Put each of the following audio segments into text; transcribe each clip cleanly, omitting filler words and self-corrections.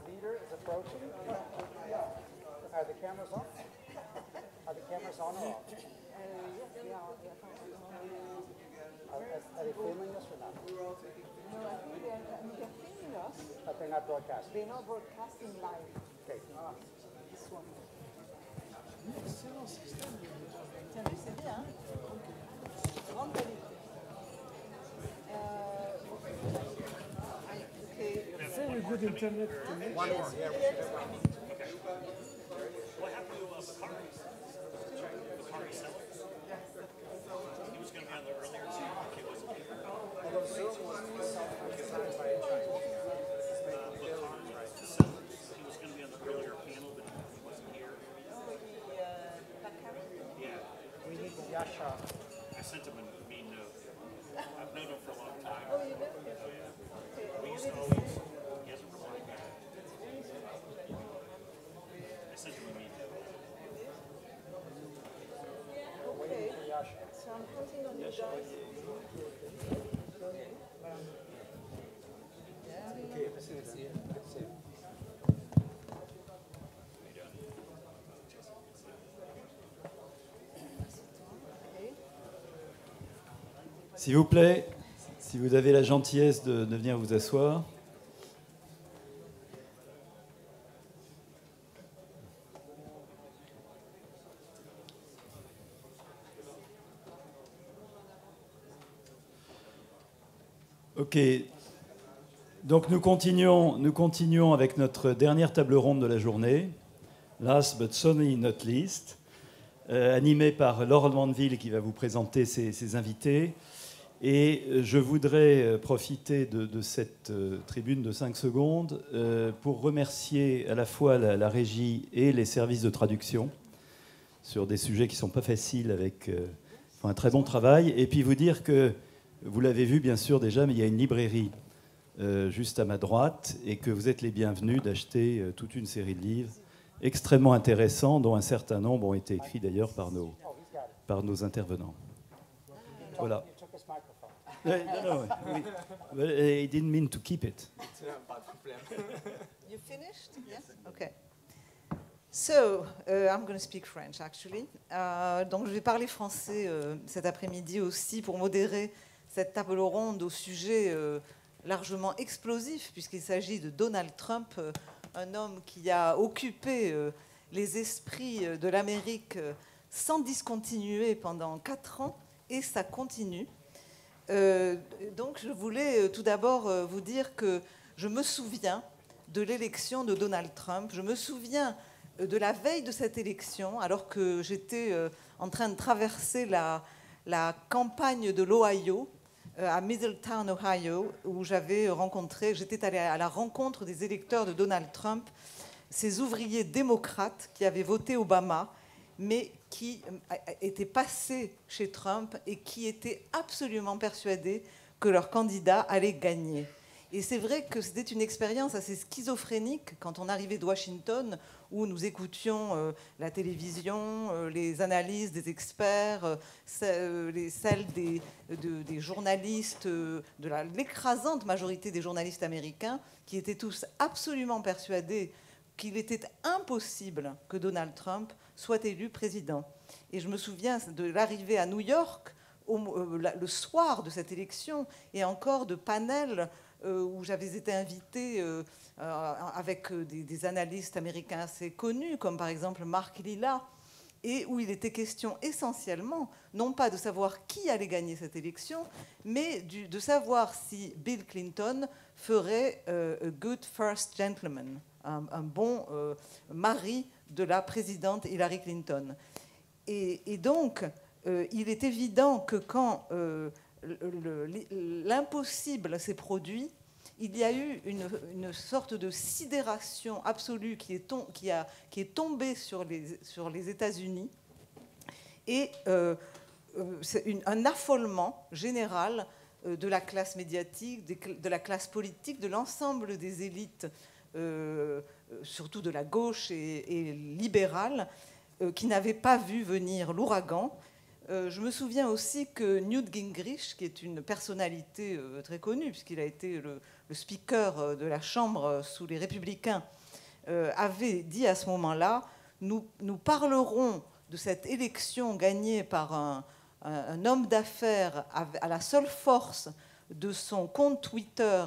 leader is approaching. Are the cameras on? Are the cameras on or off? Are they filming us or not? No, I think they're filming us. But they're not broadcasting. They're not broadcasting live. Okay. This one. Tiens, lui, c'est bien. Hein? Grande qualité. Okay. Very good internet connection. One more. Yeah, we should have one. What happened to Bakari? Bakari Seller? He was going to be on the earlier team. He wasn't here. Although Zoom was designed by China. Bakari Sellers. He was going to be on the earlier panel, but he wasn't here. Yeah. We need Yasha. I sent him a mean note. I've known him for a long time. Oh, you did? We used to always, he hasn't replied back. I sent him a mean note. Okay. So I'm counting on you guys. Okay, let's see. Let's see. S'il vous plaît, si vous avez la gentillesse de venir vous asseoir. Ok. Donc nous continuons avec notre dernière table ronde de la journée, last but certainly not least, animée par Laure Mandeville qui va vous présenter ses invités. Et je voudrais profiter de cette tribune de 5 secondes pour remercier à la fois la régie et les services de traduction sur des sujets qui ne sont pas faciles avec font un très bon travail. Et puis vous dire que, vous l'avez vu bien sûr déjà, mais il y a une librairie juste à ma droite et que vous êtes les bienvenus d'acheter toute une série de livres extrêmement intéressants dont un certain nombre ont été écrits d'ailleurs par nos intervenants. Voilà. No, he didn't mean to keep it. You finished? Yes? Okay. So, I'm going to speak French, actually. Donc, je vais parler français cet après-midi aussi pour modérer cette table ronde au sujet largement explosif, puisqu'il s'agit de Donald Trump, un homme qui a occupé les esprits de l'Amérique sans discontinuer pendant 4 ans, et ça continue. Donc je voulais tout d'abord vous dire que je me souviens de l'élection de Donald Trump. Je me souviens de la veille de cette élection, alors que j'étais en train de traverser la campagne de l'Ohio, à Middletown, Ohio, où j'étais allée à la rencontre des électeurs de Donald Trump, ces ouvriers démocrates qui avaient voté Obama, mais qui étaient passés chez Trump et qui étaient absolument persuadés que leur candidat allait gagner. Et c'est vrai que c'était une expérience assez schizophrénique quand on arrivait de Washington, où nous écoutions la télévision, les analyses des experts, celles des journalistes, l'écrasante majorité des journalistes américains, qui étaient tous absolument persuadés qu'il était impossible que Donald Trump soit élu président. Et je me souviens de l'arrivée à New York le soir de cette élection, et encore de panels où j'avais été invitée avec des analystes américains assez connus, comme par exemple Mark Lilla, et où il était question essentiellement, non pas de savoir qui allait gagner cette élection, mais de savoir si Bill Clinton ferait a good first gentleman, un bon mari de la présidente Hillary Clinton. Et donc, il est évident que quand l'impossible s'est produit, il y a eu une sorte de sidération absolue qui est tombée sur les États-Unis, et un affolement général de la classe médiatique, de la classe politique, de l'ensemble des élites, surtout de la gauche et libérale, qui n'avaient pas vu venir l'ouragan. Je me souviens aussi que Newt Gingrich, qui est une personnalité très connue, puisqu'il a été le speaker de la Chambre sous les Républicains, avait dit à ce moment-là, nous parlerons de cette élection gagnée par un homme d'affaires à la seule force de son compte Twitter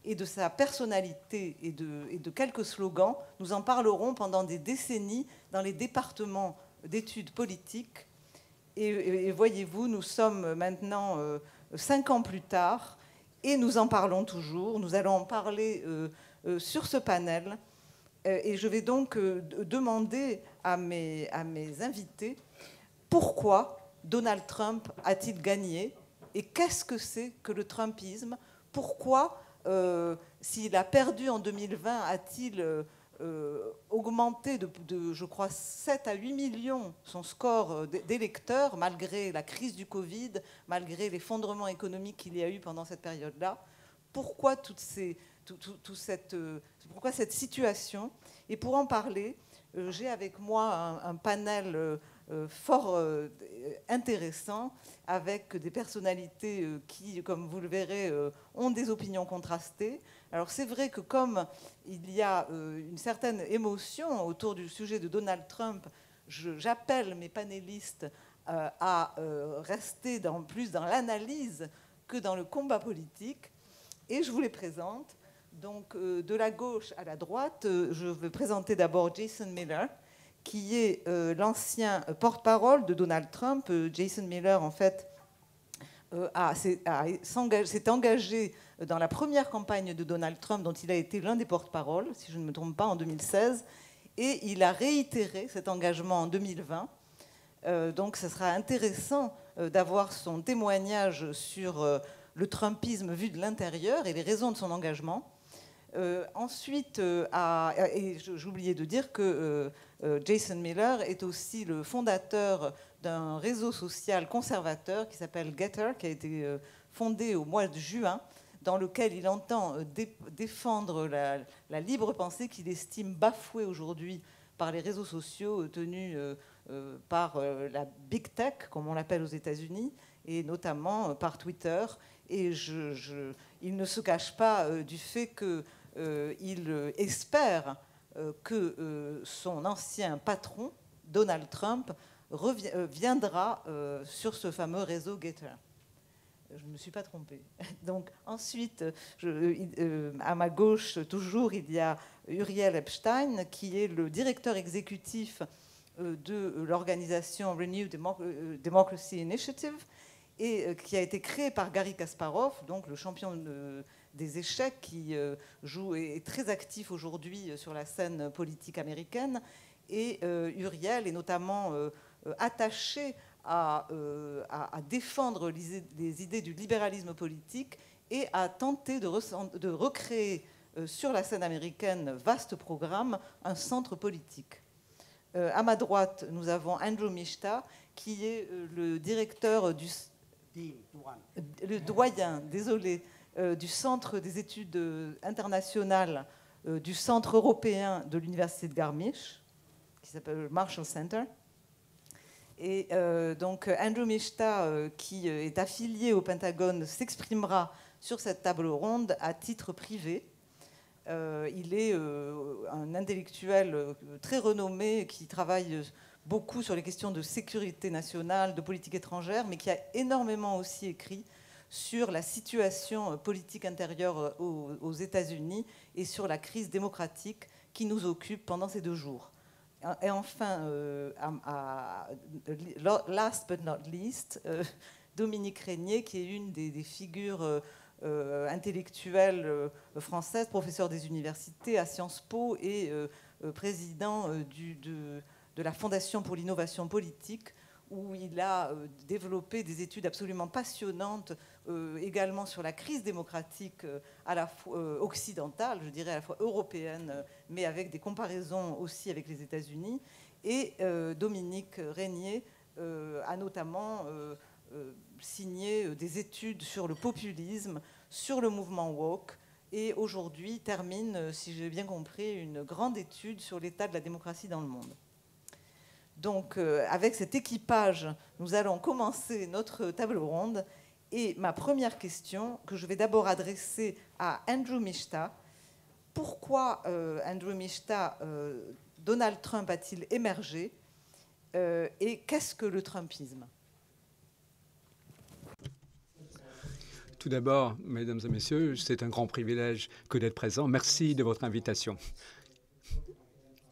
et de sa personnalité et de quelques slogans. Nous en parlerons pendant des décennies dans les départements d'études politiques. Et voyez-vous, nous sommes maintenant 5 ans plus tard et nous en parlons toujours. Nous allons en parler sur ce panel. Et je vais donc demander à mes invités pourquoi Donald Trump a-t-il gagné et qu'est-ce que c'est que le Trumpisme. Pourquoi, s'il a perdu en 2020, a-t-il augmenté de, je crois, 7 à 8 millions son score d'électeurs, malgré la crise du Covid, malgré l'effondrement économique qu'il y a eu pendant cette période-là. Pourquoi pourquoi cette situation? Et pour en parler, j'ai avec moi un panel fort intéressant, avec des personnalités qui, comme vous le verrez, ont des opinions contrastées. Alors c'est vrai que comme il y a une certaine émotion autour du sujet de Donald Trump, j'appelle mes panélistes à rester plus dans l'analyse que dans le combat politique. Et je vous les présente. Donc de la gauche à la droite, je vais présenter d'abord Jason Miller, qui est l'ancien porte-parole de Donald Trump. Jason Miller, en fait, s'est engagé dans la première campagne de Donald Trump, dont il a été l'un des porte-parole, si je ne me trompe pas, en 2016, et il a réitéré cet engagement en 2020. Donc ce sera intéressant d'avoir son témoignage sur le Trumpisme vu de l'intérieur et les raisons de son engagement. Ensuite, j'ai oublié de dire que Jason Miller est aussi le fondateur d'un réseau social conservateur qui s'appelle Getter, qui a été fondé au mois de juin, dans lequel il entend défendre la libre pensée qu'il estime bafouée aujourd'hui par les réseaux sociaux tenus par la Big Tech, comme on l'appelle aux États-Unis, et notamment par Twitter. Et il ne se cache pas du fait qu'il espère que son ancien patron, Donald Trump, viendra sur ce fameux réseau Getter. Je ne me suis pas trompée. Donc, ensuite, à ma gauche, toujours, il y a Uriel Epstein, qui est le directeur exécutif de l'organisation Renew Democracy Initiative, et qui a été créé par Garry Kasparov, donc le champion des échecs, qui est très actif aujourd'hui sur la scène politique américaine. Et Uriel est notamment attaché à défendre les idées du libéralisme politique et à tenter de recréer sur la scène américaine, vaste programme, un centre politique. À ma droite, nous avons Andrew Mishta, qui est le directeur le doyen, désolé, du Centre des études internationales du Centre européen de l'Université de Garmisch, qui s'appelle Marshall Center. Et donc Andrew Mishta, qui est affilié au Pentagone, s'exprimera sur cette table ronde à titre privé. Il est un intellectuel très renommé qui travaille beaucoup sur les questions de sécurité nationale, de politique étrangère, mais qui a énormément aussi écrit sur la situation politique intérieure aux États-Unis et sur la crise démocratique qui nous occupe pendant ces 2 jours. Et enfin, last but not least, Dominique Régnier, qui est une des figures intellectuelles françaises, professeur des universités à Sciences Po et président de la Fondation pour l'innovation politique, où il a développé des études absolument passionnantes également sur la crise démocratique à la fois occidentale, je dirais à la fois européenne, mais avec des comparaisons aussi avec les États-Unis. Et Dominique Régnier a notamment signé des études sur le populisme, sur le mouvement woke, et aujourd'hui termine, si j'ai bien compris, une grande étude sur l'état de la démocratie dans le monde. Donc, avec cet équipage, nous allons commencer notre table ronde. Et ma première question, que je vais d'abord adresser à Andrew Mishta. Pourquoi, Andrew Mishta, Donald Trump a-t-il émergé et qu'est-ce que le Trumpisme? Tout d'abord, mesdames et messieurs, c'est un grand privilège que d'être présent. Merci de votre invitation.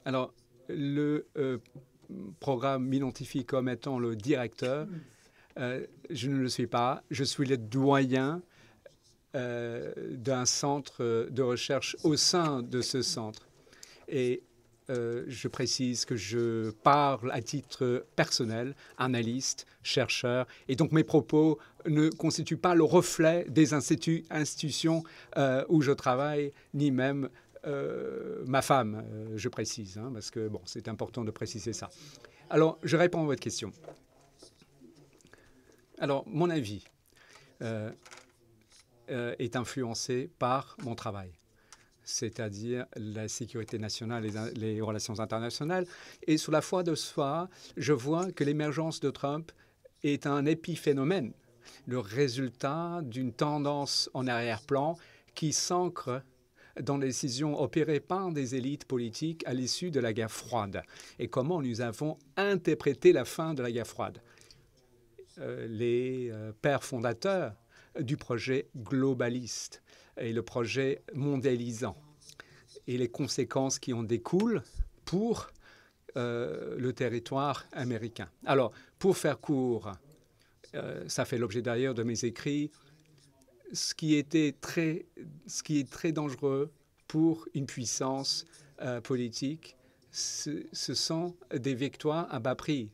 Alors, le programme m'identifie comme étant le directeur. Je ne le suis pas. Je suis le doyen d'un centre de recherche au sein de ce centre. Et je précise que je parle à titre personnel, analyste, chercheur, et donc mes propos ne constituent pas le reflet des institutions où je travaille, ni même ma femme, je précise, hein, parce que bon, c'est important de préciser ça. Alors, je réponds à votre question. Alors, mon avis est influencé par mon travail, c'est-à-dire la sécurité nationale et les relations internationales. Et sous la foi de soi, je vois que l'émergence de Trump est un épiphénomène, le résultat d'une tendance en arrière-plan qui s'ancre dans les décisions opérées par des élites politiques à l'issue de la guerre froide. Et comment nous avons interprété la fin de la guerre froide. Les pères fondateurs du projet globaliste et le projet mondialisant et les conséquences qui en découlent pour le territoire américain. Alors, pour faire court, ça fait l'objet d'ailleurs de mes écrits, ce qui est très dangereux pour une puissance politique, ce sont des victoires à bas prix.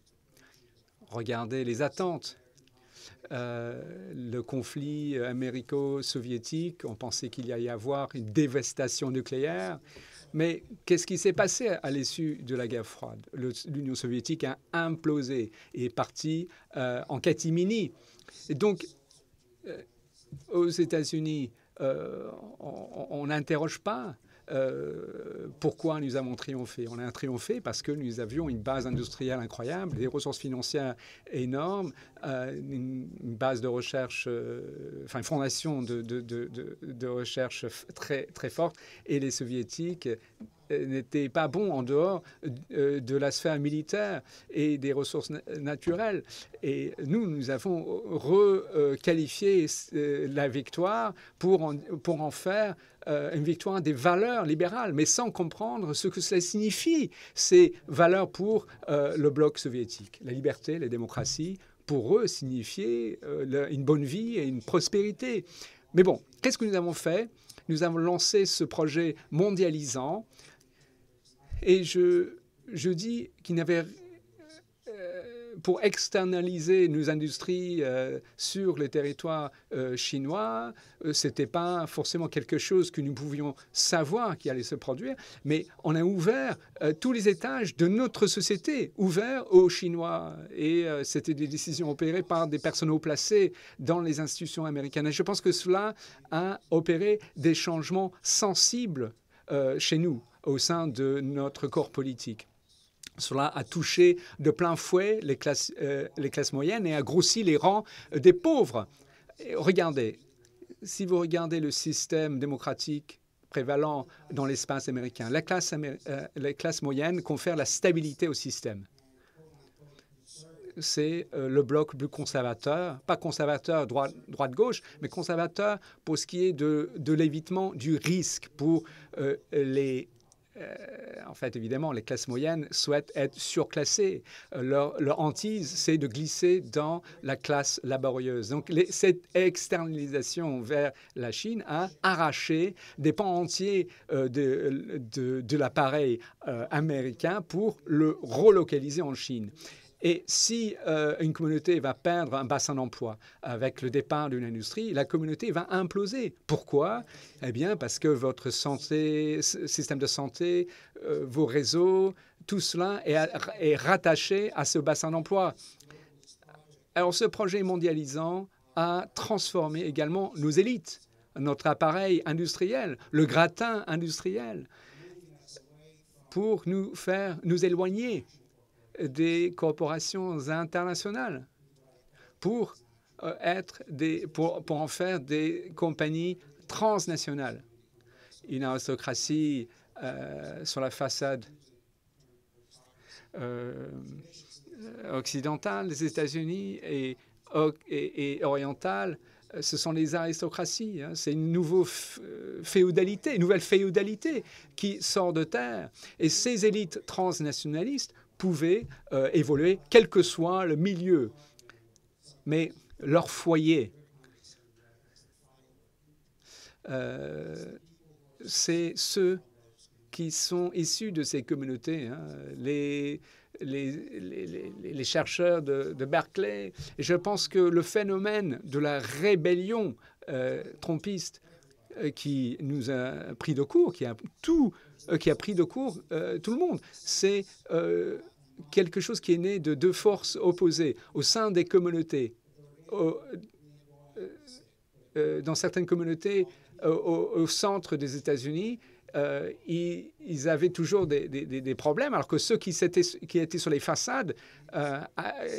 Regardez les attentes. Le conflit américo-soviétique, on pensait qu'il y allait y avoir une dévastation nucléaire. Mais qu'est-ce qui s'est passé à l'issue de la guerre froide? L'Union soviétique a implosé et est partie en catimini. Et donc, aux États-Unis, on n'interroge pas pourquoi nous avons triomphé. On a triomphé parce que nous avions une base industrielle incroyable, des ressources financières énormes, une base de recherche, enfin une fondation de recherche très, très forte. Et les Soviétiques n'étaient pas bons en dehors de la sphère militaire et des ressources naturelles. Et nous avons requalifié la victoire pour en faire une victoire des valeurs libérales, mais sans comprendre ce que cela signifie, ces valeurs pour le bloc soviétique. La liberté, la démocratie, pour eux, signifiaient une bonne vie et une prospérité. Mais bon, qu'est-ce que nous avons fait? Nous avons lancé ce projet mondialisant et je dis qu'il n'avait pour externaliser nos industries sur le territoire chinois, ce n'était pas forcément quelque chose que nous pouvions savoir qui allait se produire, mais on a ouvert tous les étages de notre société, ouverts aux Chinois. Et c'était des décisions opérées par des personnes haut placées dans les institutions américaines. Et je pense que cela a opéré des changements sensibles chez nous, au sein de notre corps politique. Cela a touché de plein fouet les classes moyennes et a grossi les rangs des pauvres. Et regardez, si vous regardez le système démocratique prévalant dans l'espace américain, la classe moyenne confère la stabilité au système. C'est le bloc plus conservateur, pas conservateur droite-gauche, mais conservateur pour ce qui est de l'évitement du risque pour les... en fait, évidemment, les classes moyennes souhaitent être surclassées. Leur hantise, c'est de glisser dans la classe laborieuse. Donc, cette externalisation vers la Chine a arraché des pans entiers de l'appareil américain pour le relocaliser en Chine. Et si une communauté va perdre un bassin d'emploi avec le départ d'une industrie, la communauté va imploser. Pourquoi? Eh bien, parce que votre système de santé, vos réseaux, tout cela est rattaché à ce bassin d'emploi. Alors, ce projet mondialisant a transformé également nos élites, notre appareil industriel, le gratin industriel, pour nous faire nous éloigner des corporations internationales pour en faire des compagnies transnationales. Une aristocratie sur la façade occidentale des États-Unis et orientale, ce sont les aristocraties. Hein. C'est une nouvelle féodalité qui sort de terre. Et ces élites transnationalistes pouvaient évoluer, quel que soit le milieu. Mais leur foyer, c'est ceux qui sont issus de ces communautés. Hein. Les chercheurs de Berkeley. Et je pense que le phénomène de la rébellion trumpiste qui nous a pris de court, qui a pris de court tout le monde, c'est quelque chose qui est né de deux forces opposées au sein des communautés. Dans certaines communautés au centre des États-Unis, ils avaient toujours des problèmes, alors que ceux qui étaient sur les façades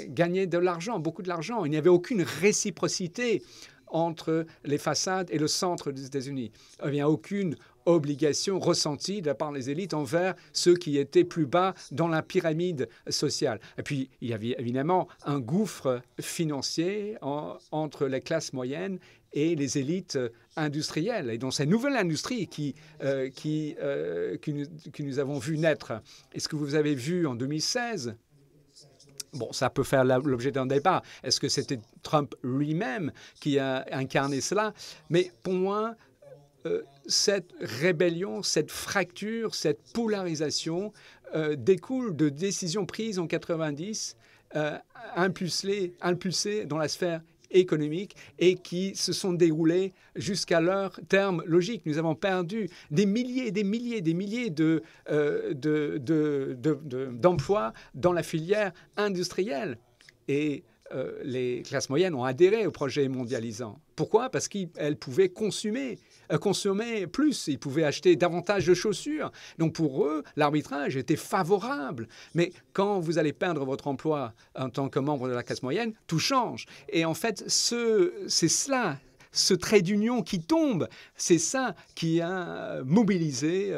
gagnaient de l'argent, beaucoup de l'argent. Il n'y avait aucune réciprocité entre les façades et le centre des États-Unis. Il n'y a aucune obligation ressentie de la part des élites envers ceux qui étaient plus bas dans la pyramide sociale. Et puis, il y avait évidemment un gouffre financier entre les classes moyennes et les élites industrielles. Et dans cette nouvelle industrie que nous avons vu naître, et ce que vous avez vu en 2016, bon, ça peut faire l'objet d'un débat. Est-ce que c'était Trump lui-même qui a incarné cela? Mais pour moi, cette rébellion, cette fracture, cette polarisation découle de décisions prises en 90, impulsées dans la sphère économiques et qui se sont déroulées jusqu'à leur terme logique. Nous avons perdu des milliers d'emplois dans la filière industrielle. Et les classes moyennes ont adhéré au projet mondialisant. Pourquoi? Parce qu'elles pouvaient consommer plus, ils pouvaient acheter davantage de chaussures. Donc pour eux, l'arbitrage était favorable. Mais quand vous allez perdre votre emploi en tant que membre de la classe moyenne, tout change. Et en fait, c'est cela, ce trait d'union qui tombe, c'est ça qui a mobilisé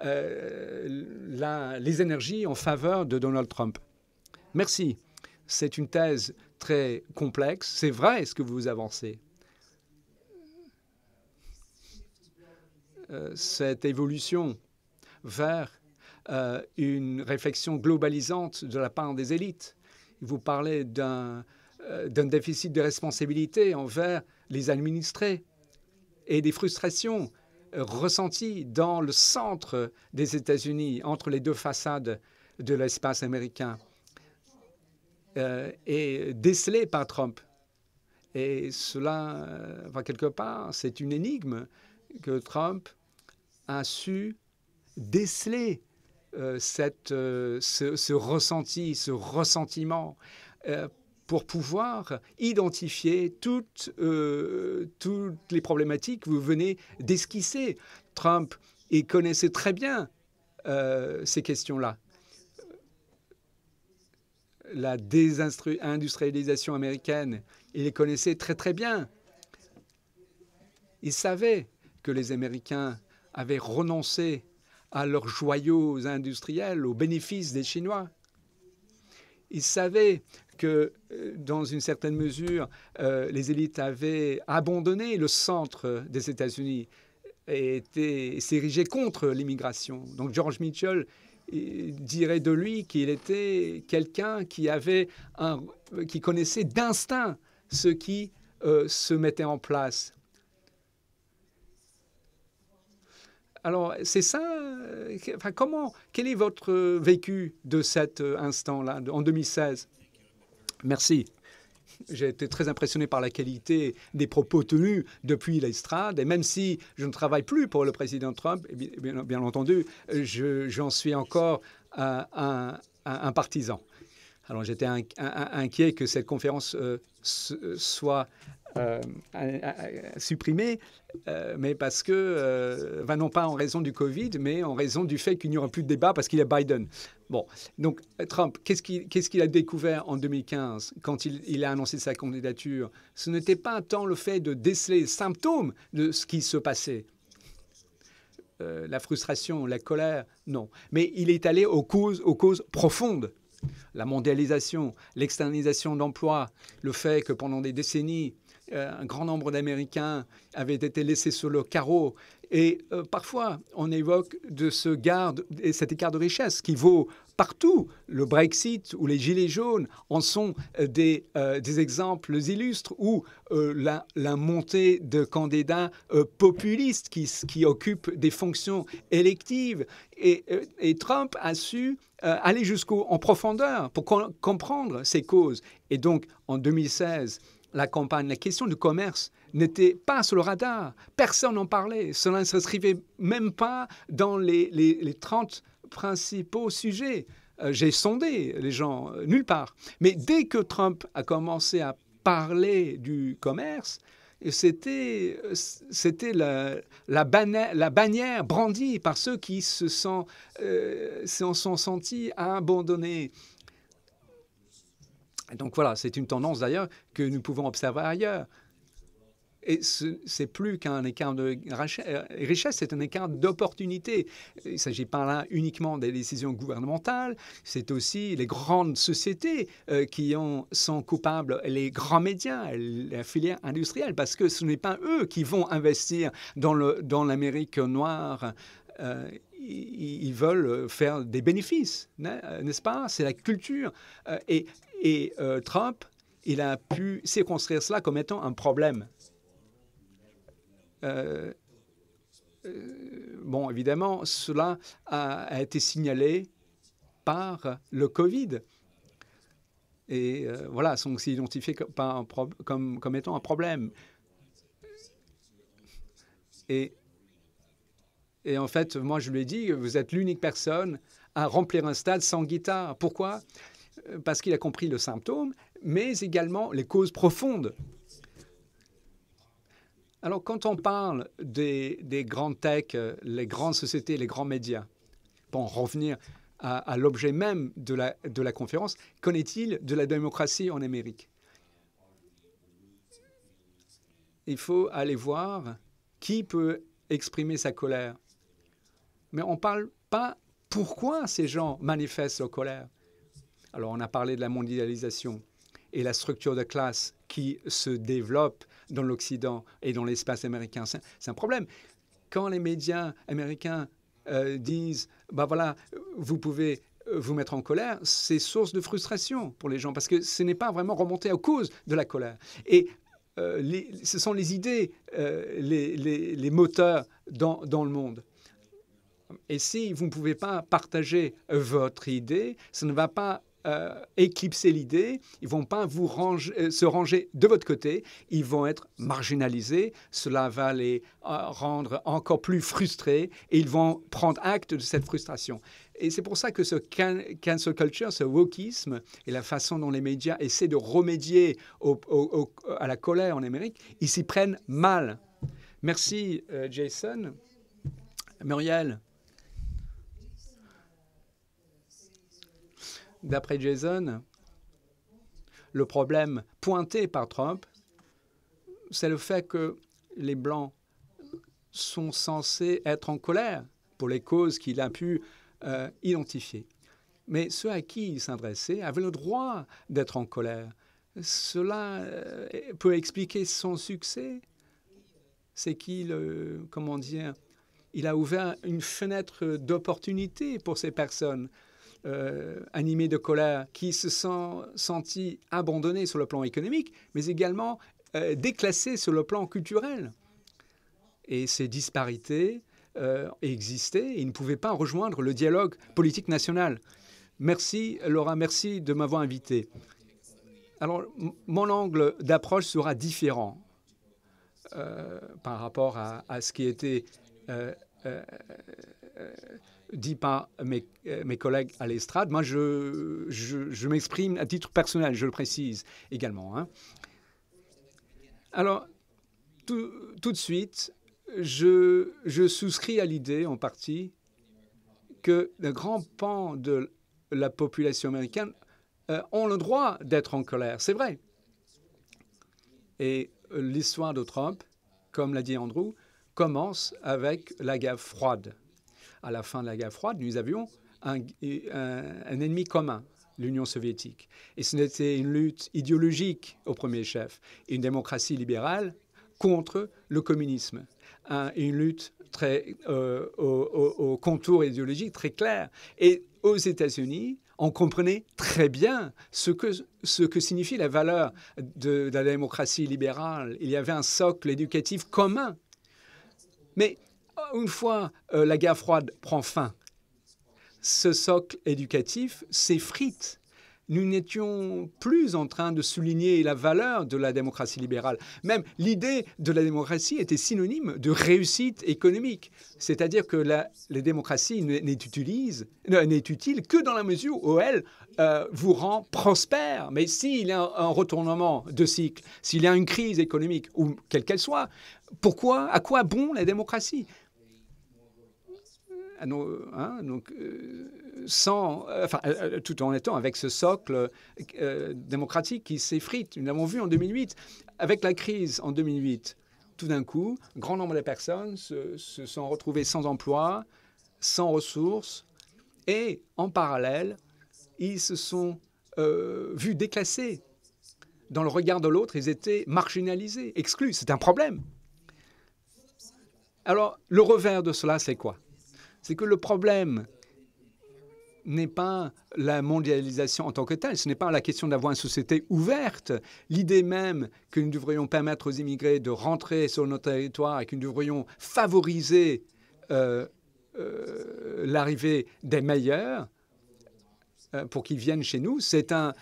les énergies en faveur de Donald Trump. Merci. C'est une thèse très complexe. C'est vrai ce que vous avancez. Cette évolution vers une réflexion globalisante de la part des élites. Vous parlez d'un déficit de responsabilité envers les administrés et des frustrations ressenties dans le centre des États-Unis, entre les deux façades de l'espace américain, et décelées par Trump. Et cela, quelque part, c'est une énigme que Trump a su déceler ce ressenti, ce ressentiment, pour pouvoir identifier toutes les problématiques que vous venez d'esquisser. Trump, il connaissait très bien ces questions-là. La désindustrialisation américaine, il les connaissait très très bien. Il savait que les Américains avaient renoncé à leurs joyaux industriels au bénéfice des Chinois. Il savait que, dans une certaine mesure, les élites avaient abandonné le centre des États-Unis et s'érigeaient contre l'immigration. Donc George Mitchell dirait de lui qu'il était quelqu'un qui connaissait d'instinct ce qui se mettait en place. Alors, c'est ça. Quel est votre vécu de cet instant-là, en 2016? Merci. J'ai été très impressionné par la qualité des propos tenus depuis l'estrade. Et même si je ne travaille plus pour le président Trump, bien entendu, j'en suis encore un partisan. Alors, j'étais inquiet que cette conférence soit supprimé, mais parce que, non pas en raison du Covid, mais en raison du fait qu'il n'y aura plus de débat parce qu'il y a Biden. Bon, donc Trump, qu'est-ce qu'il a découvert en 2015 quand il a annoncé sa candidature? Ce n'était pas tant le fait de déceler les symptômes de ce qui se passait. La frustration, la colère, non. Mais il est allé aux causes profondes. La mondialisation, l'externalisation d'emplois, le fait que pendant des décennies, un grand nombre d'Américains avaient été laissés sur le carreau. Et parfois, on évoque de cet écart de richesse qui vaut partout. Le Brexit ou les Gilets jaunes en sont des exemples illustres, ou la montée de candidats populistes qui occupent des fonctions électives. Et Trump a su aller en profondeur pour comprendre ces causes. Et donc, en 2016, la question du commerce n'était pas sur le radar. Personne n'en parlait. Cela ne s'inscrivait même pas dans les 30 principaux sujets. J'ai sondé les gens nulle part. Mais dès que Trump a commencé à parler du commerce, c'était la bannière brandie par ceux qui s'en sont sentis abandonnés. Donc voilà, c'est une tendance d'ailleurs que nous pouvons observer ailleurs. Et ce n'est plus qu'un écart de richesse, c'est un écart d'opportunité. Il ne s'agit pas là uniquement des décisions gouvernementales, c'est aussi les grandes sociétés qui sont coupables, les grands médias, la filière industrielle, parce que ce n'est pas eux qui vont investir dans l'Amérique noire. Ils veulent faire des bénéfices, n'est-ce pas? C'est la culture. Et Trump, il a pu circonscrire cela comme étant un problème. Bon, évidemment, cela a été signalé par le Covid. Et voilà, sont aussi identifiés comme étant un problème. Et en fait, moi, je lui ai dit, vous êtes l'unique personne à remplir un stade sans guitare. Pourquoi? Parce qu'il a compris le symptôme, mais également les causes profondes. Alors, quand on parle des grandes tech, les grandes sociétés, les grands médias, pour en revenir à l'objet même de la conférence, qu'en est-il de la démocratie en Amérique? Il faut aller voir qui peut exprimer sa colère. Mais on ne parle pas pourquoi ces gens manifestent leur colère. Alors, on a parlé de la mondialisation et la structure de classe qui se développe dans l'Occident et dans l'espace américain. C'est un problème. Quand les médias américains disent « bah voilà, vous pouvez vous mettre en colère », c'est source de frustration pour les gens parce que ce n'est pas vraiment remonté aux causes de la colère. Et ce sont les idées, les moteurs dans le monde. Et si vous ne pouvez pas partager votre idée, ça ne va pas éclipser l'idée, ils ne vont pas se ranger de votre côté, ils vont être marginalisés, cela va les rendre encore plus frustrés et ils vont prendre acte de cette frustration. Et c'est pour ça que ce cancel culture, ce wokisme et la façon dont les médias essaient de remédier à la colère en Amérique, ils s'y prennent mal. Merci Jason. Muriel. D'après Jason, le problème pointé par Trump, c'est le fait que les Blancs sont censés être en colère pour les causes qu'il a pu identifier. Mais ceux à qui il s'adressait avaient le droit d'être en colère. Cela peut expliquer son succès. C'est qu'il, comment dire, il a ouvert une fenêtre d'opportunité pour ces personnes animés de colère, qui se sont sentis abandonnés sur le plan économique, mais également déclassés sur le plan culturel. Et ces disparités existaient et ils ne pouvaient pas rejoindre le dialogue politique national. Merci Laura, merci de m'avoir invité. Alors, mon angle d'approche sera différent par rapport à ce qui était dit par mes collègues à l'estrade. Moi, je m'exprime à titre personnel, je le précise également. Alors, tout de suite, je souscris à l'idée, en partie, que le grand pan de la population américaine ont le droit d'être en colère. C'est vrai. Et l'histoire de Trump, comme l'a dit Andrew, commence avec la guerre froide. À la fin de la guerre froide, nous avions un ennemi commun, l'Union soviétique. Et ce n'était une lutte idéologique au premier chef, une démocratie libérale contre le communisme, une lutte très au contour idéologique très clair. Et aux États-Unis, on comprenait très bien ce que signifie la valeur de la démocratie libérale. Il y avait un socle éducatif commun. Mais une fois la guerre froide prend fin, ce socle éducatif s'effrite. Nous n'étions plus en train de souligner la valeur de la démocratie libérale. Même l'idée de la démocratie était synonyme de réussite économique. C'est-à-dire que la démocratie n'est utile que dans la mesure où elle vous rend prospère. Mais s'il y a un retournement de cycle, s'il y a une crise économique, ou quelle qu'elle soit, à quoi bon la démocratie ? Tout en étant avec ce socle démocratique qui s'effrite. Nous l'avons vu en 2008. Avec la crise en 2008, tout d'un coup, grand nombre de personnes se sont retrouvées sans emploi, sans ressources, et en parallèle, ils se sont vus déclassés. Dans le regard de l'autre, ils étaient marginalisés, exclus. C'est un problème. Alors, le revers de cela, c'est quoi ? C'est que le problème n'est pas la mondialisation en tant que telle, ce n'est pas la question d'avoir une société ouverte. L'idée même que nous devrions permettre aux immigrés de rentrer sur notre territoire et que nous devrions favoriser l'arrivée des meilleurs pour qu'ils viennent chez nous, c'est le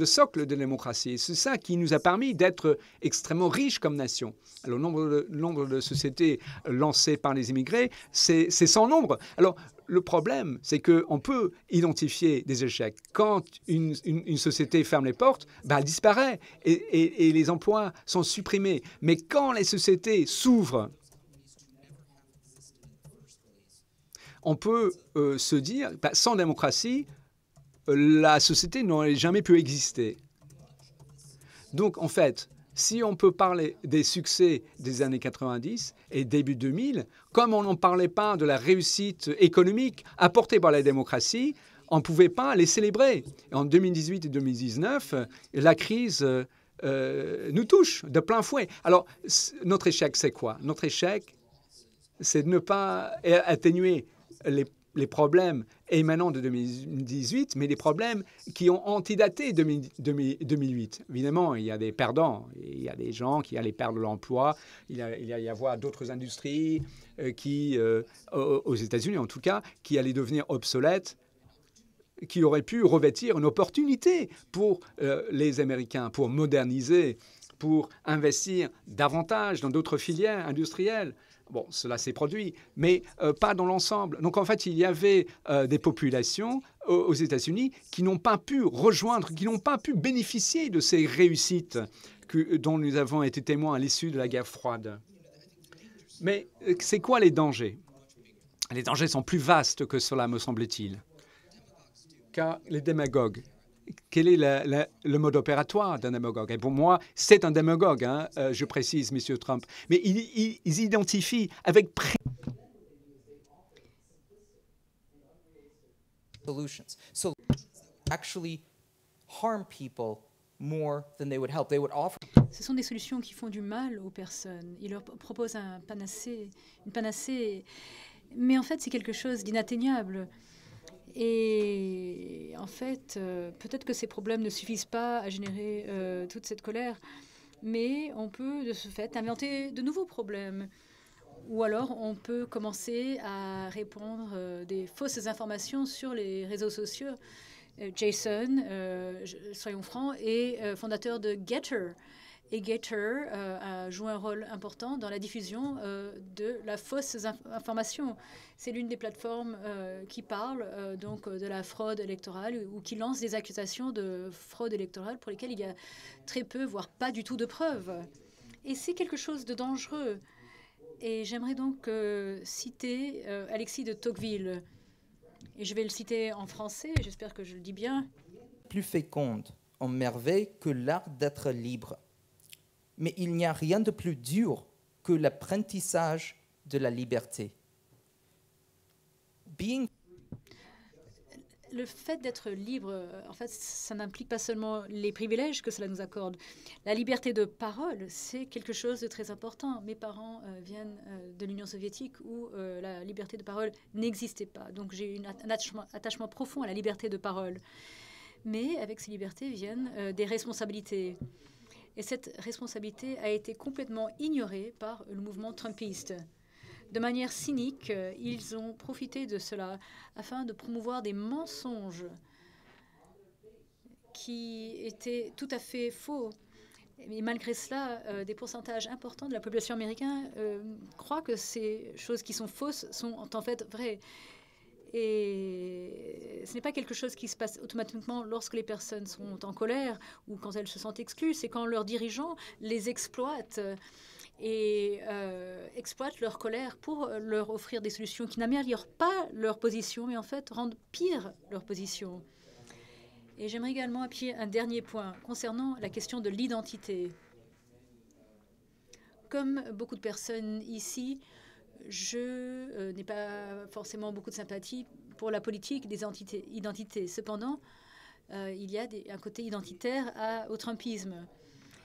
socle de la démocratie. C'est ça qui nous a permis d'être extrêmement riches comme nation. Alors, le nombre de sociétés lancées par les immigrés, c'est sans nombre. Alors, le problème, c'est qu'on peut identifier des échecs. Quand une société ferme les portes, elle disparaît et les emplois sont supprimés. Mais quand les sociétés s'ouvrent, on peut se dire, sans démocratie, la société n'aurait jamais pu exister. Donc, en fait, si on peut parler des succès des années 90 et début 2000, comme on n'en parlait pas de la réussite économique apportée par la démocratie, on ne pouvait pas les célébrer. Et en 2018 et 2019, la crise nous touche de plein fouet. Alors, notre échec, c'est quoi? Notre échec, c'est de ne pas atténuer les problèmes émanant de 2018, mais les problèmes qui ont antidaté 2008. Évidemment, il y a des perdants. Il y a des gens qui allaient perdre l'emploi. Il y avoir d'autres industries qui, aux États-Unis en tout cas, qui allaient devenir obsolètes, qui auraient pu revêtir une opportunité pour les Américains, pour moderniser, pour investir davantage dans d'autres filières industrielles. Bon, cela s'est produit, mais pas dans l'ensemble. Donc, en fait, il y avait des populations aux États-Unis qui n'ont pas pu rejoindre, qui n'ont pas pu bénéficier de ces réussites dont nous avons été témoins à l'issue de la guerre froide. Mais c'est quoi les dangers? Les dangers sont plus vastes que cela, me semble-t-il. Car les démagogues, quel est le mode opératoire d'un démagogue? Et pour moi, c'est un démagogue, hein, je précise, M. Trump. Mais ils identifient avec solutions. So actually harm people more than they would help. They would offer. Ce sont des solutions qui font du mal aux personnes. Ils leur proposent une panacée, mais en fait, c'est quelque chose d'inatteignable. Et en fait, peut-être que ces problèmes ne suffisent pas à générer toute cette colère, mais on peut de ce fait inventer de nouveaux problèmes. Ou alors on peut commencer à répandre des fausses informations sur les réseaux sociaux. Jason, soyons francs, est fondateur de Getter. Et Gator a joué un rôle important dans la diffusion de la fausse information. C'est l'une des plateformes qui parle donc de la fraude électorale ou qui lance des accusations de fraude électorale pour lesquelles il y a très peu, voire pas du tout de preuves. Et c'est quelque chose de dangereux. Et j'aimerais donc citer Alexis de Tocqueville. Et je vais le citer en français, j'espère que je le dis bien. Plus féconde en merveille que l'art d'être libre. Mais il n'y a rien de plus dur que l'apprentissage de la liberté. Le fait d'être libre, en fait, ça n'implique pas seulement les privilèges que cela nous accorde. La liberté de parole, c'est quelque chose de très important. Mes parents viennent de l'Union soviétique où la liberté de parole n'existait pas. Donc j'ai un attachement profond à la liberté de parole. Mais avec ces libertés viennent des responsabilités. Et cette responsabilité a été complètement ignorée par le mouvement trumpiste. De manière cynique, ils ont profité de cela afin de promouvoir des mensonges qui étaient tout à fait faux. Et malgré cela, des pourcentages importants de la population américaine croient que ces choses qui sont fausses sont en fait vraies. Et ce n'est pas quelque chose qui se passe automatiquement lorsque les personnes sont en colère ou quand elles se sentent exclues. C'est quand leurs dirigeants les exploitent et exploitent leur colère pour leur offrir des solutions qui n'améliorent pas leur position, mais en fait rendent pire leur position. Et j'aimerais également appuyer un dernier point concernant la question de l'identité. Comme beaucoup de personnes ici, je n'ai pas forcément beaucoup de sympathie pour la politique des identités. Cependant, il y a un côté identitaire au trumpisme.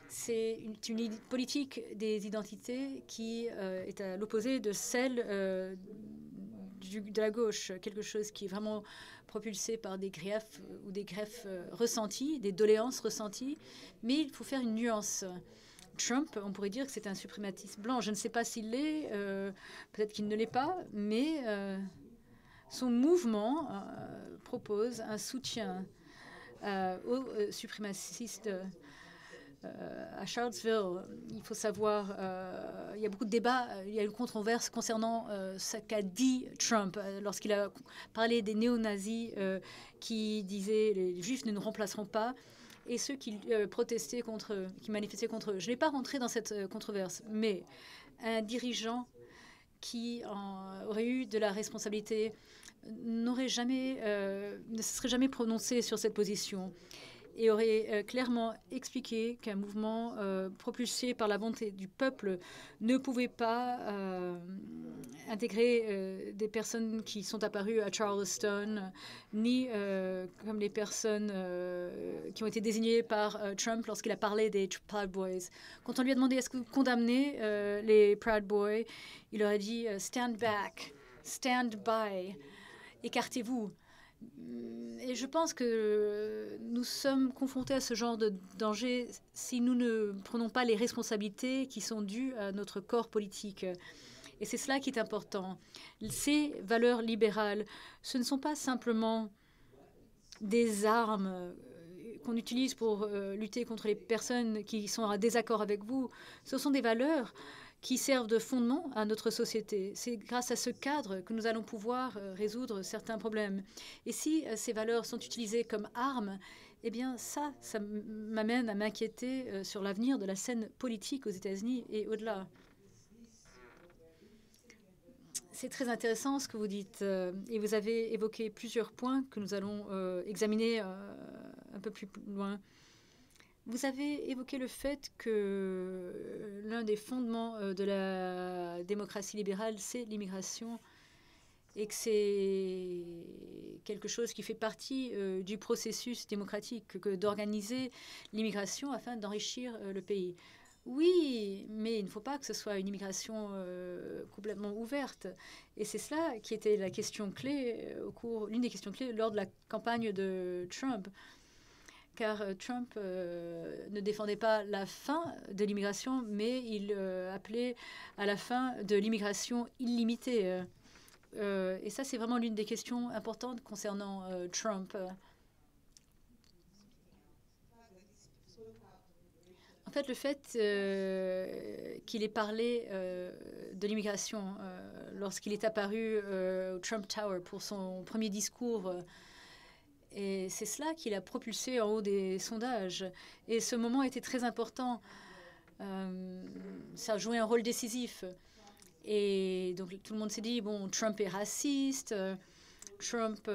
C'est une politique des identités qui est à l'opposé de celle de la gauche, quelque chose qui est vraiment propulsé par des griefs ou des greffes ressentis, des doléances ressenties. Mais il faut faire une nuance. Trump, on pourrait dire que c'est un suprématiste blanc. Je ne sais pas s'il l'est, peut-être qu'il ne l'est pas, mais son mouvement propose un soutien aux suprémacistes à Charlottesville. Il faut savoir, il y a beaucoup de débats, il y a une controverse concernant ce qu'a dit Trump lorsqu'il a parlé des néo-nazis qui disaient les Juifs ne nous remplaceront pas. Et ceux qui protestaient contre eux, qui manifestaient contre eux. Je n'ai pas rentré dans cette controverse, mais un dirigeant qui aurait eu de la responsabilité ne se serait jamais prononcé sur cette position et aurait clairement expliqué qu'un mouvement propulsé par la volonté du peuple ne pouvait pas intégrer des personnes qui sont apparues à Charleston, ni comme les personnes qui ont été désignées par Trump lorsqu'il a parlé des Proud Boys. Quand on lui a demandé est-ce que vous condamnez les Proud Boys, il aurait dit stand back, stand by, écartez-vous. Et je pense que nous sommes confrontés à ce genre de danger si nous ne prenons pas les responsabilités qui sont dues à notre corps politique. Et c'est cela qui est important. Ces valeurs libérales, ce ne sont pas simplement des armes qu'on utilise pour lutter contre les personnes qui sont en désaccord avec vous. Ce sont des valeurs qui servent de fondement à notre société. C'est grâce à ce cadre que nous allons pouvoir résoudre certains problèmes. Et si ces valeurs sont utilisées comme armes, eh bien ça m'amène à m'inquiéter sur l'avenir de la scène politique aux États-Unis et au-delà. C'est très intéressant ce que vous dites et vous avez évoqué plusieurs points que nous allons examiner un peu plus loin. Vous avez évoqué le fait que l'un des fondements de la démocratie libérale, c'est l'immigration et que c'est quelque chose qui fait partie du processus démocratique que d'organiser l'immigration afin d'enrichir le pays. Oui, mais il ne faut pas que ce soit une immigration complètement ouverte. Et c'est cela qui était la question clé l'une des questions clés lors de la campagne de Trump. Car Trump ne défendait pas la fin de l'immigration, mais il appelait à la fin de l'immigration illimitée. Et ça, c'est vraiment l'une des questions importantes concernant Trump. fait, le fait qu'il ait parlé de l'immigration lorsqu'il est apparu au Trump Tower pour son premier discours, et c'est cela qui l'a propulsé en haut des sondages. Et ce moment était très important. Ça a joué un rôle décisif. Et donc tout le monde s'est dit, bon, Trump est raciste, Trump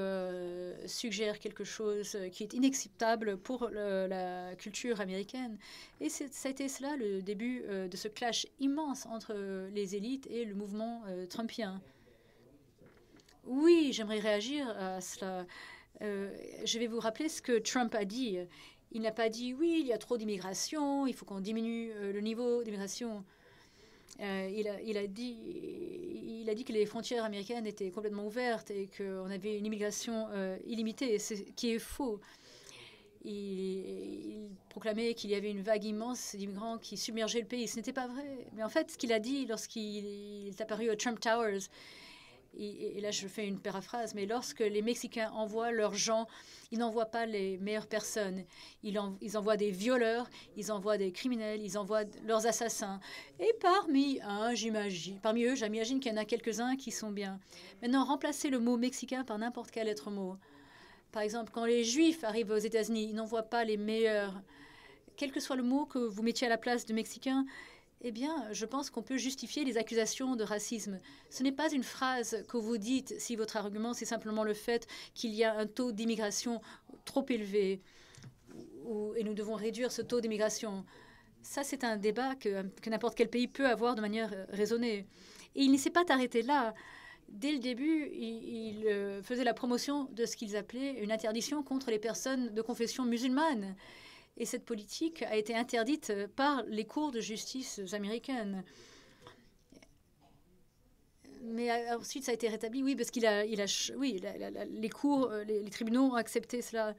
suggère quelque chose qui est inacceptable pour la culture américaine. Et ça a été cela le début de ce clash immense entre les élites et le mouvement trumpien. Oui, j'aimerais réagir à cela. Je vais vous rappeler ce que Trump a dit. Il n'a pas dit, oui, il y a trop d'immigration, il faut qu'on diminue le niveau d'immigration. Il a dit que les frontières américaines étaient complètement ouvertes et qu'on avait une immigration illimitée, ce qui est faux. Il proclamait qu'il y avait une vague immense d'immigrants qui submergeait le pays. Ce n'était pas vrai. Mais en fait, ce qu'il a dit lorsqu'il est apparu au Trump Towers, et là je fais une paraphrase, mais lorsque les Mexicains envoient leurs gens, ils n'envoient pas les meilleures personnes. Ils envoient des violeurs, ils envoient des criminels, ils envoient leurs assassins. Et parmi eux, j'imagine qu'il y en a quelques-uns qui sont bien. Maintenant, remplacez le mot mexicain par n'importe quel autre mot. Par exemple, quand les Juifs arrivent aux États-Unis, ils n'envoient pas les meilleurs. Quel que soit le mot que vous mettiez à la place de Mexicain, eh bien, je pense qu'on peut justifier les accusations de racisme. Ce n'est pas une phrase que vous dites si votre argument, c'est simplement le fait qu'il y a un taux d'immigration trop élevé et nous devons réduire ce taux d'immigration. Ça, c'est un débat que n'importe quel pays peut avoir de manière raisonnée. Et il ne s'est pas arrêté là. Dès le début, il faisait la promotion de ce qu'ils appelaient une interdiction contre les personnes de confession musulmane. Et cette politique a été interdite par les cours de justice américaines. Mais ensuite, ça a été rétabli, oui, parce les tribunaux ont accepté cela.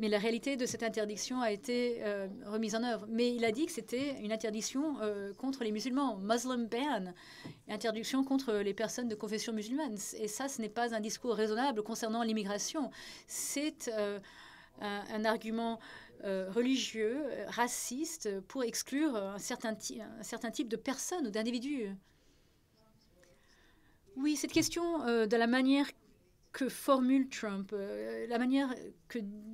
Mais la réalité de cette interdiction a été remise en œuvre. Mais il a dit que c'était une interdiction contre les musulmans, Muslim ban, interdiction contre les personnes de confession musulmane. Et ça, ce n'est pas un discours raisonnable concernant l'immigration. C'est un argument religieux, raciste, pour exclure un certain type de personnes ou d'individus. Oui, cette question de la manière que formule Trump, la manière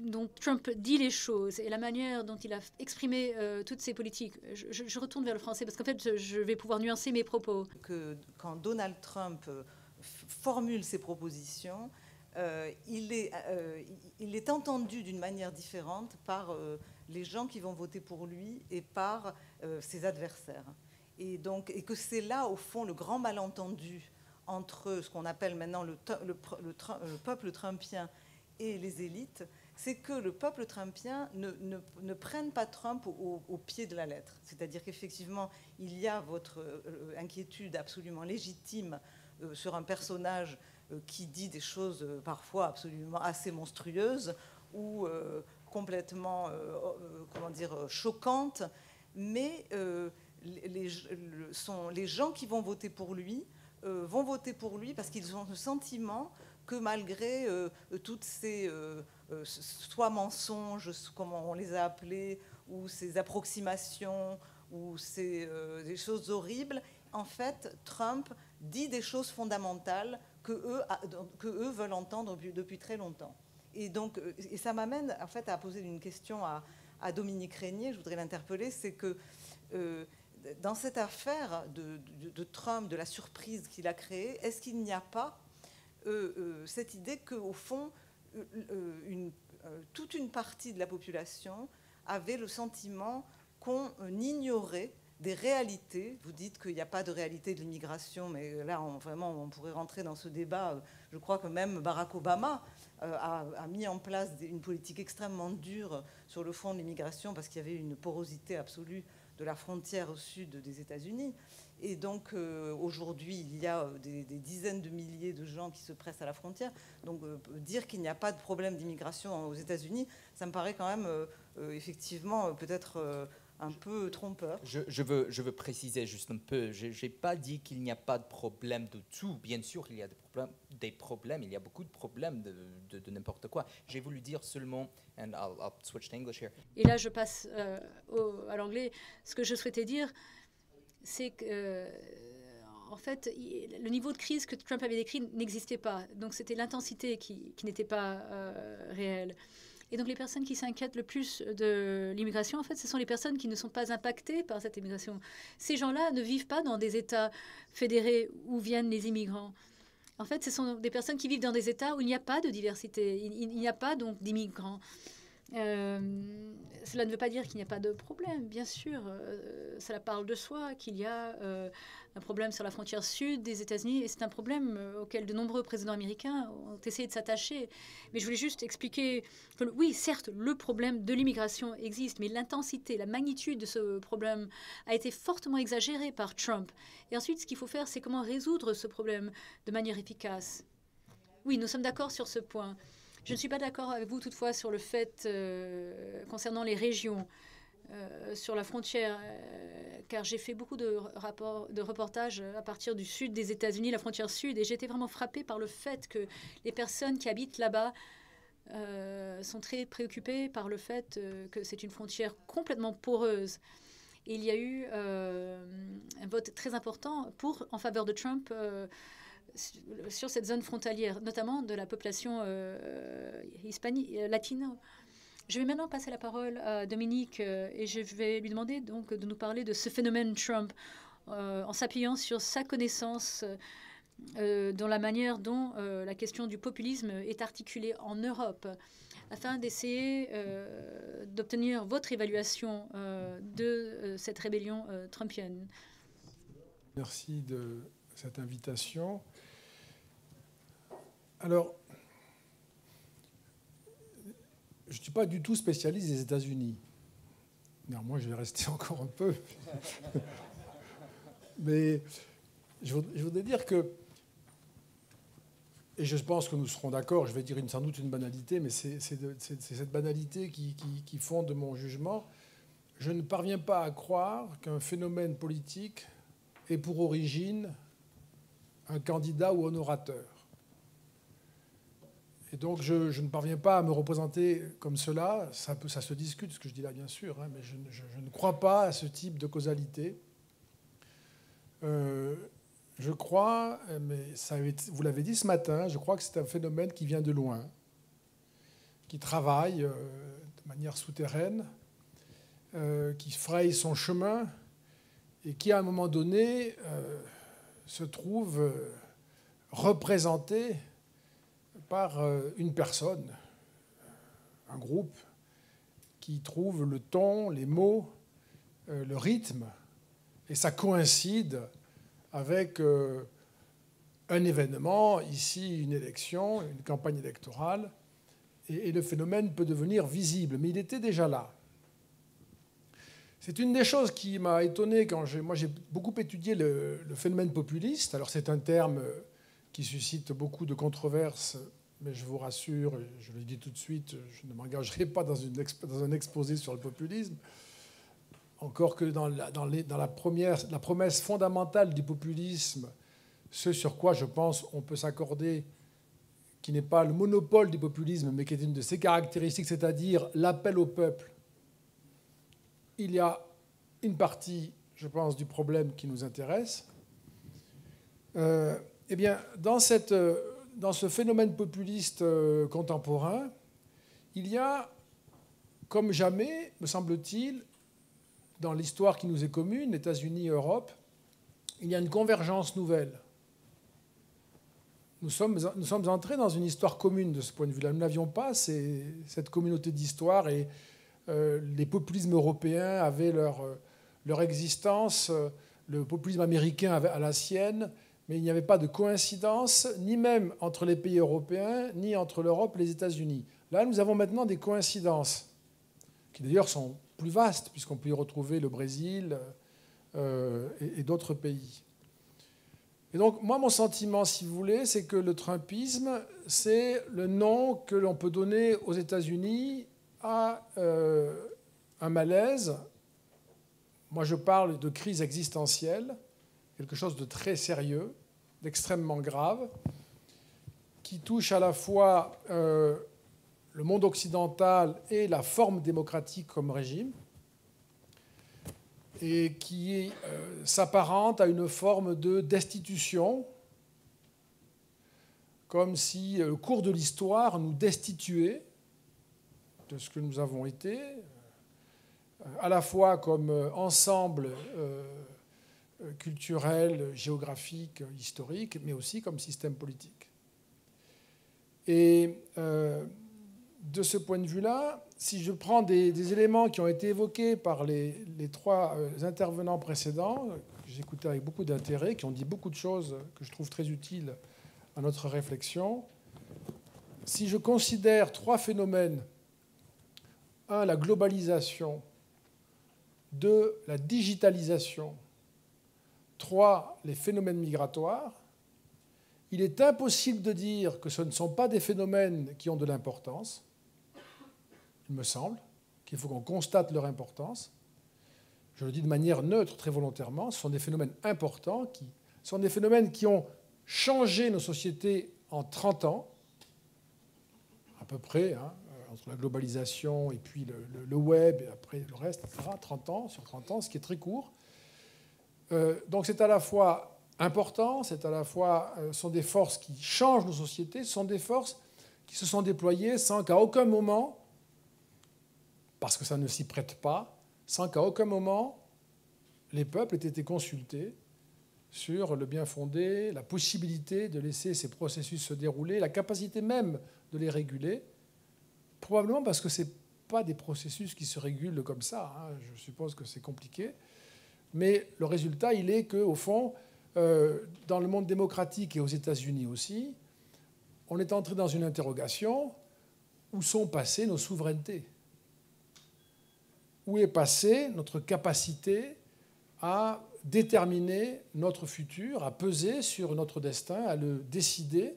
dont Trump dit les choses et la manière dont il a exprimé toutes ses politiques. Je retourne vers le français parce qu'en fait, je vais pouvoir nuancer mes propos. Quand Donald Trump formule ses propositions, il est entendu d'une manière différente par les gens qui vont voter pour lui et par ses adversaires. Et que c'est là, au fond, le grand malentendu entre ce qu'on appelle maintenant le peuple trumpien et les élites, c'est que le peuple trumpien ne prenne pas Trump au pied de la lettre. C'est-à-dire qu'effectivement, il y a votre inquiétude absolument légitime sur un personnage qui dit des choses parfois absolument assez monstrueuses ou complètement, choquantes. Mais les gens qui vont voter pour lui parce qu'ils ont le sentiment que malgré toutes ces soit mensonges, comme on les a appelés, ou ces approximations, ou des choses horribles, en fait, Trump dit des choses fondamentales que eux veulent entendre depuis très longtemps. Et ça m'amène en fait à poser une question à Dominique Régnier. Je voudrais l'interpeller, c'est que dans cette affaire de Trump, de la surprise qu'il a créée, est-ce qu'il n'y a pas cette idée qu'au fond, toute une partie de la population avait le sentiment qu'on ignorait des réalités. Vous dites qu'il n'y a pas de réalité de l'immigration, mais là, on pourrait rentrer dans ce débat. Je crois que même Barack Obama a mis en place une politique extrêmement dure sur le front de l'immigration parce qu'il y avait une porosité absolue de la frontière au sud des États-Unis. Et donc, aujourd'hui, il y a des dizaines de milliers de gens qui se pressent à la frontière. Donc, dire qu'il n'y a pas de problème d'immigration aux États-Unis, ça me paraît quand même, effectivement, peut-être un peu trompeur. Je veux préciser juste un peu. Je n'ai pas dit qu'il n'y a pas de problème de tout. Bien sûr, il y a des problèmes. Il y a beaucoup de problèmes de n'importe quoi. J'ai voulu dire seulement, and I'll switch to English here. Et là, je passe à l'anglais. Ce que je souhaitais dire, c'est que, en fait, le niveau de crise que Trump avait décrit n'existait pas. Donc, c'était l'intensité qui n'était pas réelle. Et donc, les personnes qui s'inquiètent le plus de l'immigration, en fait, ce sont les personnes qui ne sont pas impactées par cette immigration. Ces gens-là ne vivent pas dans des États fédérés où viennent les immigrants. En fait, ce sont des personnes qui vivent dans des États où il n'y a pas de diversité, il n'y a pas donc d'immigrants. Cela ne veut pas dire qu'il n'y a pas de problème, bien sûr. Cela parle de soi qu'il y a un problème sur la frontière sud des États-Unis et c'est un problème auquel de nombreux présidents américains ont essayé de s'attacher. Mais je voulais juste expliquer que oui, certes, le problème de l'immigration existe, mais l'intensité, la magnitude de ce problème a été fortement exagérée par Trump. Et ensuite, ce qu'il faut faire, c'est comment résoudre ce problème de manière efficace. Oui, nous sommes d'accord sur ce point. Je ne suis pas d'accord avec vous toutefois sur le fait concernant les régions sur la frontière, car j'ai fait beaucoup de reportages à partir du sud des États-Unis, la frontière sud, et j'ai été vraiment frappée par le fait que les personnes qui habitent là-bas sont très préoccupées par le fait que c'est une frontière complètement poreuse. Et il y a eu un vote très important en faveur de Trump sur cette zone frontalière, notamment de la population latino. Je vais maintenant passer la parole à Dominique et je vais lui demander donc de nous parler de ce phénomène Trump en s'appuyant sur sa connaissance dans la manière dont la question du populisme est articulée en Europe, afin d'essayer d'obtenir votre évaluation de cette rébellion trumpienne. Merci de cette invitation. Alors, je ne suis pas du tout spécialiste des États-Unis. Néanmoins, je vais rester encore un peu. Mais je voudrais dire que, et je pense que nous serons d'accord, je vais dire sans doute une banalité, mais c'est cette banalité qui fonde mon jugement. Je ne parviens pas à croire qu'un phénomène politique ait pour origine un candidat ou un orateur. Et donc, je ne parviens pas à me représenter comme cela. Ça se discute, ce que je dis là, bien sûr, hein, mais je ne crois pas à ce type de causalité. Je crois, mais vous l'avez dit ce matin, je crois que c'est un phénomène qui vient de loin, qui travaille de manière souterraine, qui fraye son chemin et qui, à un moment donné, se trouve représenté par une personne, un groupe, qui trouve le ton, les mots, le rythme, et ça coïncide avec un événement, ici une élection, une campagne électorale, et le phénomène peut devenir visible, mais il était déjà là. C'est une des choses qui m'a étonné quand j'ai beaucoup étudié le phénomène populiste. Alors c'est un terme qui suscite beaucoup de controverses, mais je vous rassure, je le dis tout de suite, je ne m'engagerai pas dans un exposé sur le populisme, encore que dans la promesse fondamentale du populisme, ce sur quoi je pense on peut s'accorder, qui n'est pas le monopole du populisme, mais qui est une de ses caractéristiques, c'est-à-dire l'appel au peuple. Il y a une partie, je pense, du problème qui nous intéresse. Eh bien, dans ce phénomène populiste contemporain, il y a, comme jamais, me semble-t-il, dans l'histoire qui nous est commune, États-Unis et Europe, il y a une convergence nouvelle. Nous sommes entrés dans une histoire commune de ce point de vue-là. Nous n'avions pas cette communauté d'histoire et les populismes européens avaient leur existence, le populisme américain avait à la sienne, mais il n'y avait pas de coïncidence, ni même entre les pays européens, ni entre l'Europe et les États-Unis. Là, nous avons maintenant des coïncidences, qui d'ailleurs sont plus vastes, puisqu'on peut y retrouver le Brésil et d'autres pays. Et donc, moi, mon sentiment, si vous voulez, c'est que le trumpisme, c'est le nom que l'on peut donner aux États-Unis à un malaise moi je parle de crise existentielle, quelque chose de très sérieux, d'extrêmement grave, qui touche à la fois le monde occidental et la forme démocratique comme régime, et qui s'apparente à une forme de destitution, comme si au cours de l'histoire nous destituait de ce que nous avons été, à la fois comme ensemble culturel, géographique, historique, mais aussi comme système politique. Et de ce point de vue-là, si je prends des éléments qui ont été évoqués par les trois intervenants précédents, que j'ai écoutés avec beaucoup d'intérêt, qui ont dit beaucoup de choses que je trouve très utiles à notre réflexion, si je considère trois phénomènes, un, la globalisation, deux, la digitalisation, trois, les phénomènes migratoires, il est impossible de dire que ce ne sont pas des phénomènes qui ont de l'importance. Il me semble qu'il faut qu'on constate leur importance. Je le dis de manière neutre, très volontairement. Ce sont des phénomènes importants, ce sont des phénomènes qui ont changé nos sociétés en 30 ans, à peu près, hein, entre la globalisation et puis le web, et après le reste, etc. 30 ans, sur 30 ans, ce qui est très court. Donc c'est à la fois important, c'est à la fois, sont des forces qui changent nos sociétés, ce sont des forces qui se sont déployées sans qu'à aucun moment, parce que ça ne s'y prête pas, sans qu'à aucun moment les peuples aient été consultés sur le bien fondé, la possibilité de laisser ces processus se dérouler, la capacité même de les réguler, probablement parce que ce n'est pas des processus qui se régulent comme ça, hein, je suppose que c'est compliqué, mais le résultat, il est qu'au fond, dans le monde démocratique et aux États-Unis aussi, on est entré dans une interrogation: où sont passées nos souverainetés? Où est passée notre capacité à déterminer notre futur, à peser sur notre destin, à le décider,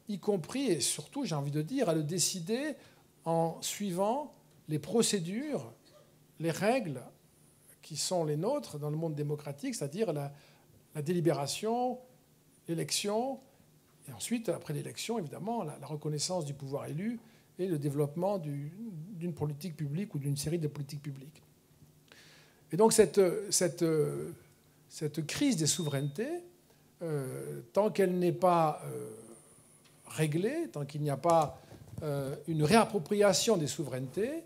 y compris et surtout, j'ai envie de dire, à le décider en suivant les procédures, les règles qui sont les nôtres dans le monde démocratique, c'est-à-dire la délibération, l'élection, et ensuite, après l'élection, évidemment, la reconnaissance du pouvoir élu et le développement d'une politique publique ou d'une série de politiques publiques. Et donc cette crise des souverainetés, tant qu'elle n'est pas réglée, tant qu'il n'y a pas une réappropriation des souverainetés,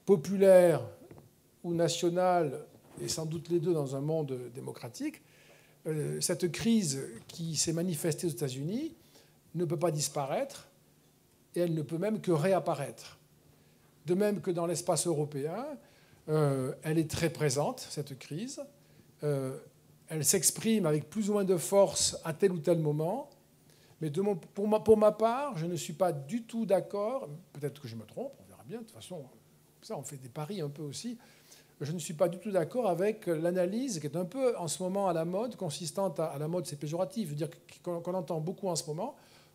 populaires ou nationales, et sans doute les deux dans un monde démocratique, cette crise qui s'est manifestée aux États-Unis ne peut pas disparaître, et elle ne peut même que réapparaître. De même que dans l'espace européen, elle est très présente, cette crise. Elle s'exprime avec plus ou moins de force à tel ou tel moment. Mais pour ma part, je ne suis pas du tout d'accord, peut-être que je me trompe, on verra bien, de toute façon, ça on fait des paris un peu aussi, je ne suis pas du tout d'accord avec l'analyse qui est un peu en ce moment à la mode, consistant à la mode c'est péjoratif, je veux dire qu'on entend beaucoup en ce moment,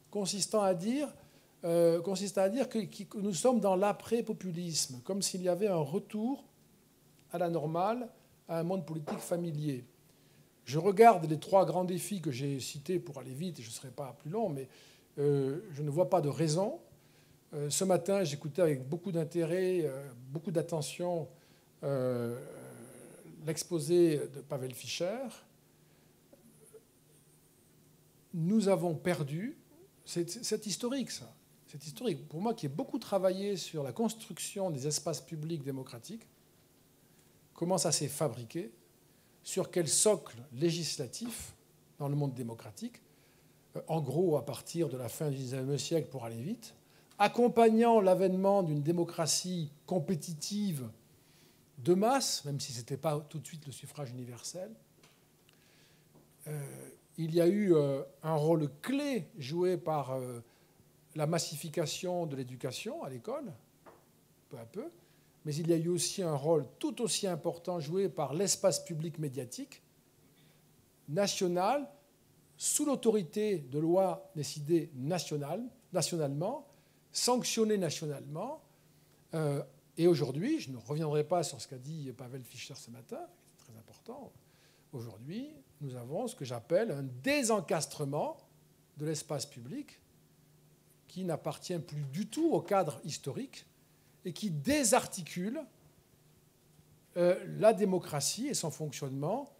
consistant à dire que nous sommes dans l'après-populisme, comme s'il y avait un retour à la normale, à un monde politique familier. Je regarde les trois grands défis que j'ai cités pour aller vite, et je ne serai pas plus long, mais je ne vois pas de raison. Ce matin, j'écoutais avec beaucoup d'intérêt, beaucoup d'attention, l'exposé de Pavel Fischer. Nous avons perdu, c'est historique ça, c'est historique. Pour moi qui ai beaucoup travaillé sur la construction des espaces publics démocratiques, comment ça s'est fabriqué, sur quel socle législatif dans le monde démocratique, en gros à partir de la fin du XIXe siècle pour aller vite, accompagnant l'avènement d'une démocratie compétitive de masse, même si ce n'était pas tout de suite le suffrage universel. Il y a eu un rôle clé joué par la massification de l'éducation à l'école, peu à peu, mais il y a eu aussi un rôle tout aussi important joué par l'espace public médiatique, national, sous l'autorité de lois décidées nationalement, sanctionnées nationalement, Et aujourd'hui, je ne reviendrai pas sur ce qu'a dit Pavel Fischer ce matin, c'est très important. Aujourd'hui, nous avons ce que j'appelle un désencastrement de l'espace public qui n'appartient plus du tout au cadre historique et qui désarticule la démocratie et son fonctionnement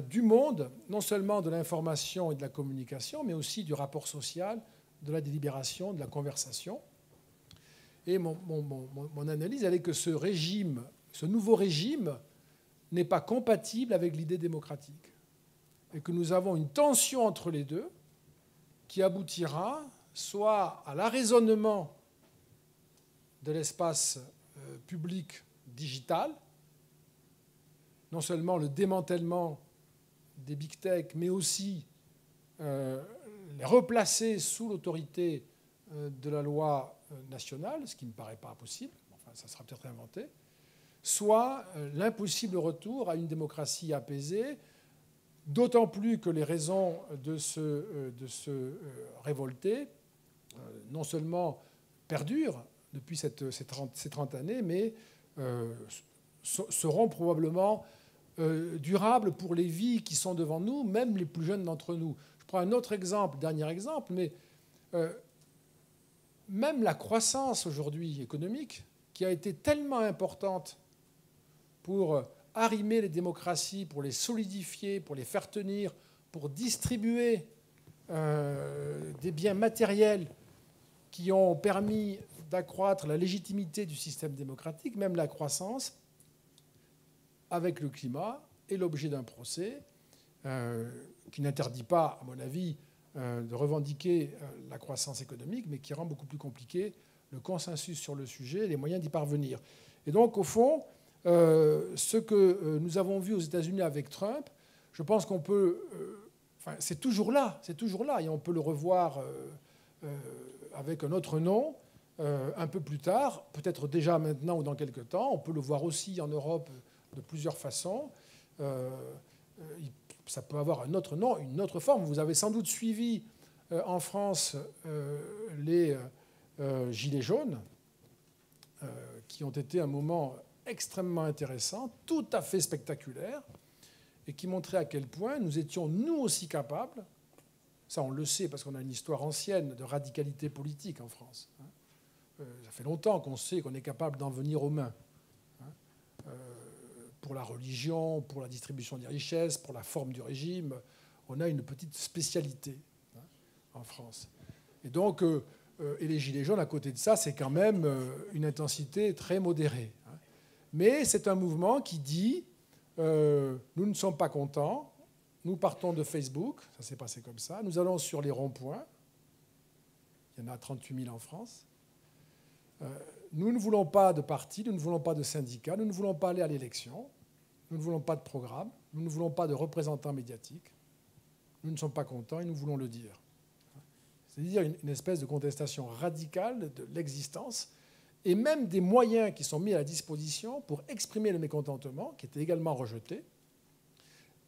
du monde, non seulement de l'information et de la communication, mais aussi du rapport social, de la délibération, de la conversation. Et mon analyse, elle est que ce régime, ce nouveau régime, n'est pas compatible avec l'idée démocratique. Et que nous avons une tension entre les deux qui aboutira soit à l'arraisonnement de l'espace public digital, non seulement le démantèlement des big tech, mais aussi les replacer sous l'autorité de la loi nationale, ce qui ne me paraît pas possible, enfin ça sera peut-être inventé, soit l'impossible retour à une démocratie apaisée, d'autant plus que les raisons de se révolter non seulement perdurent depuis ces 30 années, mais seront probablement durables pour les vies qui sont devant nous, même les plus jeunes d'entre nous. Je prends un autre exemple, dernier exemple, mais même la croissance aujourd'hui économique, qui a été tellement importante pour arrimer les démocraties, pour les solidifier, pour les faire tenir, pour distribuer des biens matériels qui ont permis d'accroître la légitimité du système démocratique, même la croissance, avec le climat, est l'objet d'un procès qui n'interdit pas, à mon avis, de revendiquer la croissance économique, mais qui rend beaucoup plus compliqué le consensus sur le sujet et les moyens d'y parvenir. Et donc, au fond, ce que nous avons vu aux États-Unis avec Trump, je pense qu'on peut... c'est toujours là, et on peut le revoir avec un autre nom un peu plus tard, peut-être déjà maintenant ou dans quelques temps. On peut le voir aussi en Europe de plusieurs façons. Ça peut avoir un autre nom, une autre forme. Vous avez sans doute suivi en France les Gilets jaunes, qui ont été un moment extrêmement intéressant, tout à fait spectaculaire, et qui montrait à quel point nous étions, nous aussi, capables, ça on le sait parce qu'on a une histoire ancienne de radicalité politique en France. Ça fait longtemps qu'on sait qu'on est capable d'en venir aux mains. Pour la religion, pour la distribution des richesses, pour la forme du régime, on a une petite spécialité en France. Et donc, et les Gilets jaunes, à côté de ça, c'est quand même une intensité très modérée. Mais c'est un mouvement qui dit nous ne sommes pas contents, nous partons de Facebook, ça s'est passé comme ça, nous allons sur les ronds-points, il y en a 38 000 en France, nous ne voulons pas de parti, nous ne voulons pas de syndicats, nous ne voulons pas aller à l'élection, nous ne voulons pas de programme, nous ne voulons pas de représentants médiatiques, nous ne sommes pas contents et nous voulons le dire. C'est-à-dire une espèce de contestation radicale de l'existence et même des moyens qui sont mis à la disposition pour exprimer le mécontentement, qui était également rejeté,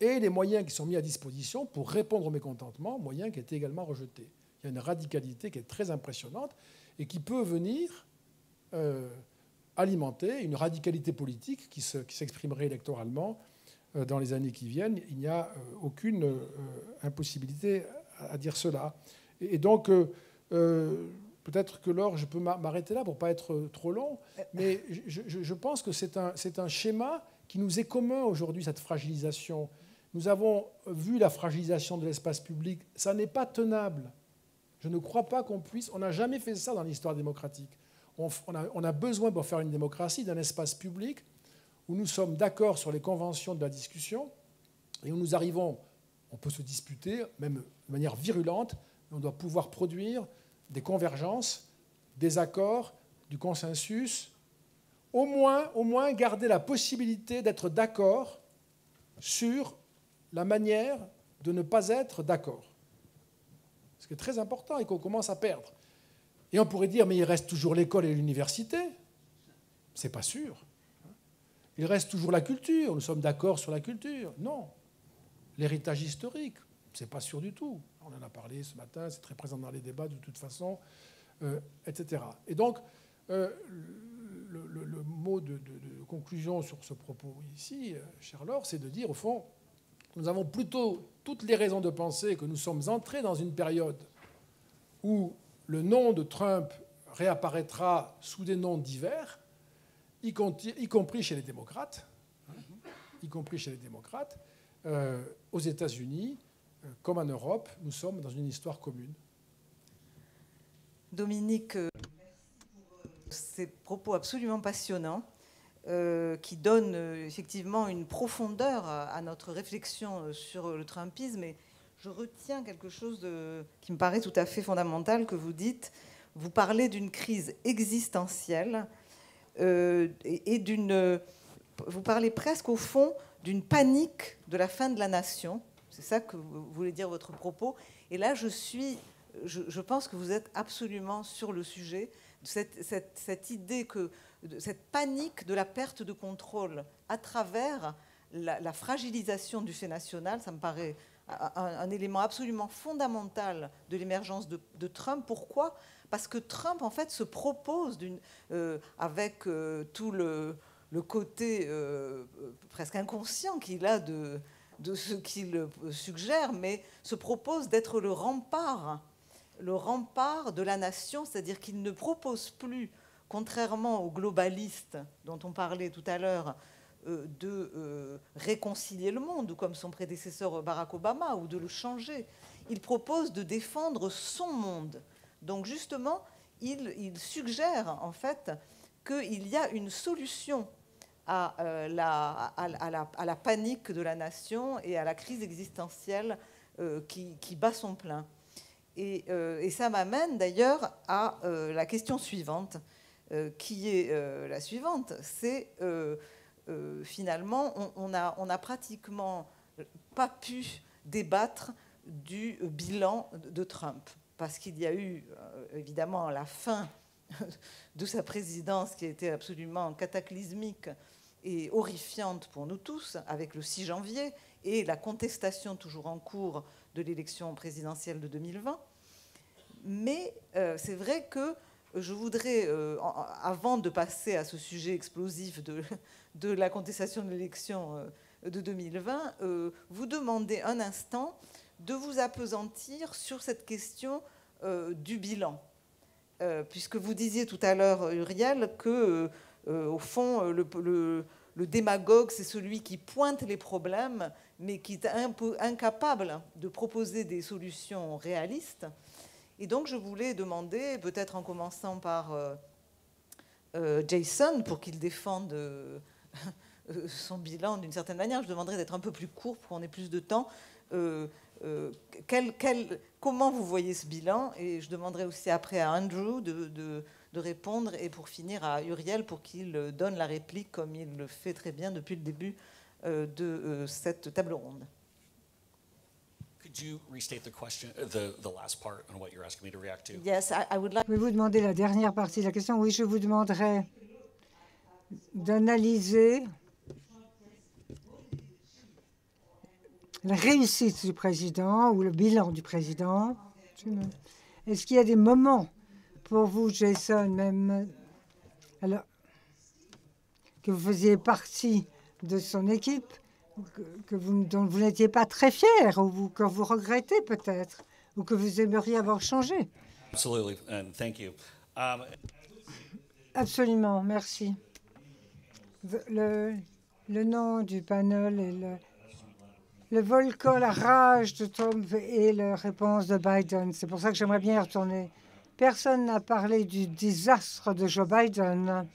et les moyens qui sont mis à disposition pour répondre au mécontentement, moyens qui étaient également rejetés. Il y a une radicalité qui est très impressionnante et qui peut venir alimenter une radicalité politique qui s'exprimerait électoralement dans les années qui viennent. Il n'y a aucune impossibilité à dire cela. Et donc, peut-être que Laure, je peux m'arrêter là pour ne pas être trop long, mais je pense que c'est un schéma qui nous est commun aujourd'hui, cette fragilisation. Nous avons vu la fragilisation de l'espace public. Ça n'est pas tenable. Je ne crois pas qu'on puisse... On n'a jamais fait ça dans l'histoire démocratique. On a besoin, pour faire une démocratie, d'un espace public où nous sommes d'accord sur les conventions de la discussion et où nous arrivons, on peut se disputer, même de manière virulente, mais on doit pouvoir produire des convergences, des accords, du consensus, au moins garder la possibilité d'être d'accord sur la manière de ne pas être d'accord. Ce qui est très important et qu'on commence à perdre. Et on pourrait dire, mais il reste toujours l'école et l'université. C'est pas sûr. Il reste toujours la culture. Nous sommes d'accord sur la culture. Non. L'héritage historique, c'est pas sûr du tout. On en a parlé ce matin, c'est très présent dans les débats de toute façon, etc. Et donc, mot de conclusion sur ce propos ici, cher Laure, c'est de dire, au fond, nous avons plutôt toutes les raisons de penser que nous sommes entrés dans une période où le nom de Trump réapparaîtra sous des noms divers, y compris chez les démocrates, aux États-Unis, comme en Europe, nous sommes dans une histoire commune. Dominique, ces propos absolument passionnants qui donnent effectivement une profondeur à notre réflexion sur le Trumpisme. Et je retiens quelque chose qui me paraît tout à fait fondamental que vous dites. Vous parlez d'une crise existentielle et vous parlez presque au fond d'une panique de la fin de la nation. C'est ça que vous voulez dire votre propos. Et là, je pense que vous êtes absolument sur le sujet. Cette idée cette panique de la perte de contrôle à travers la fragilisation du fait national, ça me paraît un élément absolument fondamental de l'émergence de Trump. Pourquoi ? Parce que Trump, en fait, se propose, avec tout le côté presque inconscient qu'il a de ce qu'il suggère, mais se propose d'être le rempart de la nation, c'est-à-dire qu'il ne propose plus, contrairement aux globalistes dont on parlait tout à l'heure, de réconcilier le monde, comme son prédécesseur Barack Obama, ou de le changer. Il propose de défendre son monde. Donc justement, il suggère en fait qu'il y a une solution à la panique de la nation et à la crise existentielle qui bat son plein. Et ça m'amène d'ailleurs à la question suivante, qui est la suivante. C'est finalement, on a pratiquement pas pu débattre du bilan de Trump, parce qu'il y a eu évidemment la fin de sa présidence qui a été absolument cataclysmique et horrifiante pour nous tous, avec le 6 janvier et la contestation toujours en cours de l'élection présidentielle de 2020. Mais c'est vrai que je voudrais, avant de passer à ce sujet explosif de la contestation de l'élection de 2020, vous demander un instant de vous appesantir sur cette question du bilan. Puisque vous disiez tout à l'heure, Uriel, que, au fond, le démagogue, c'est celui qui pointe les problèmes, mais qui est incapable de proposer des solutions réalistes. Et donc, je voulais demander, peut-être en commençant par Jason, pour qu'il défende son bilan d'une certaine manière, je demanderais d'être un peu plus court pour qu'on ait plus de temps. Comment vous voyez ce bilan? Et je demanderai aussi après à Andrew de répondre, et pour finir à Uriel pour qu'il donne la réplique comme il le fait très bien depuis le début de cette table ronde. Could you restate the question, the last part, on what you're asking me to react to? Yes, I would like. Pouvez-vous demander la dernière partie de la question? Oui, je vous demanderai d'analyser la réussite du président ou le bilan du président. Est-ce qu'il y a des moments pour vous, Jason, même alors, que vous faisiez partie de son équipe, dont vous n'étiez pas très fier, ou que vous regrettez peut-être, ou que vous aimeriez avoir changé? Absolutely, and thank you. Absolument, merci. Le nom du panel est le volcan, la rage de Trump et la réponse de Biden. C'est pour ça que j'aimerais bien y retourner. Personne n'a parlé du désastre de Joe Biden,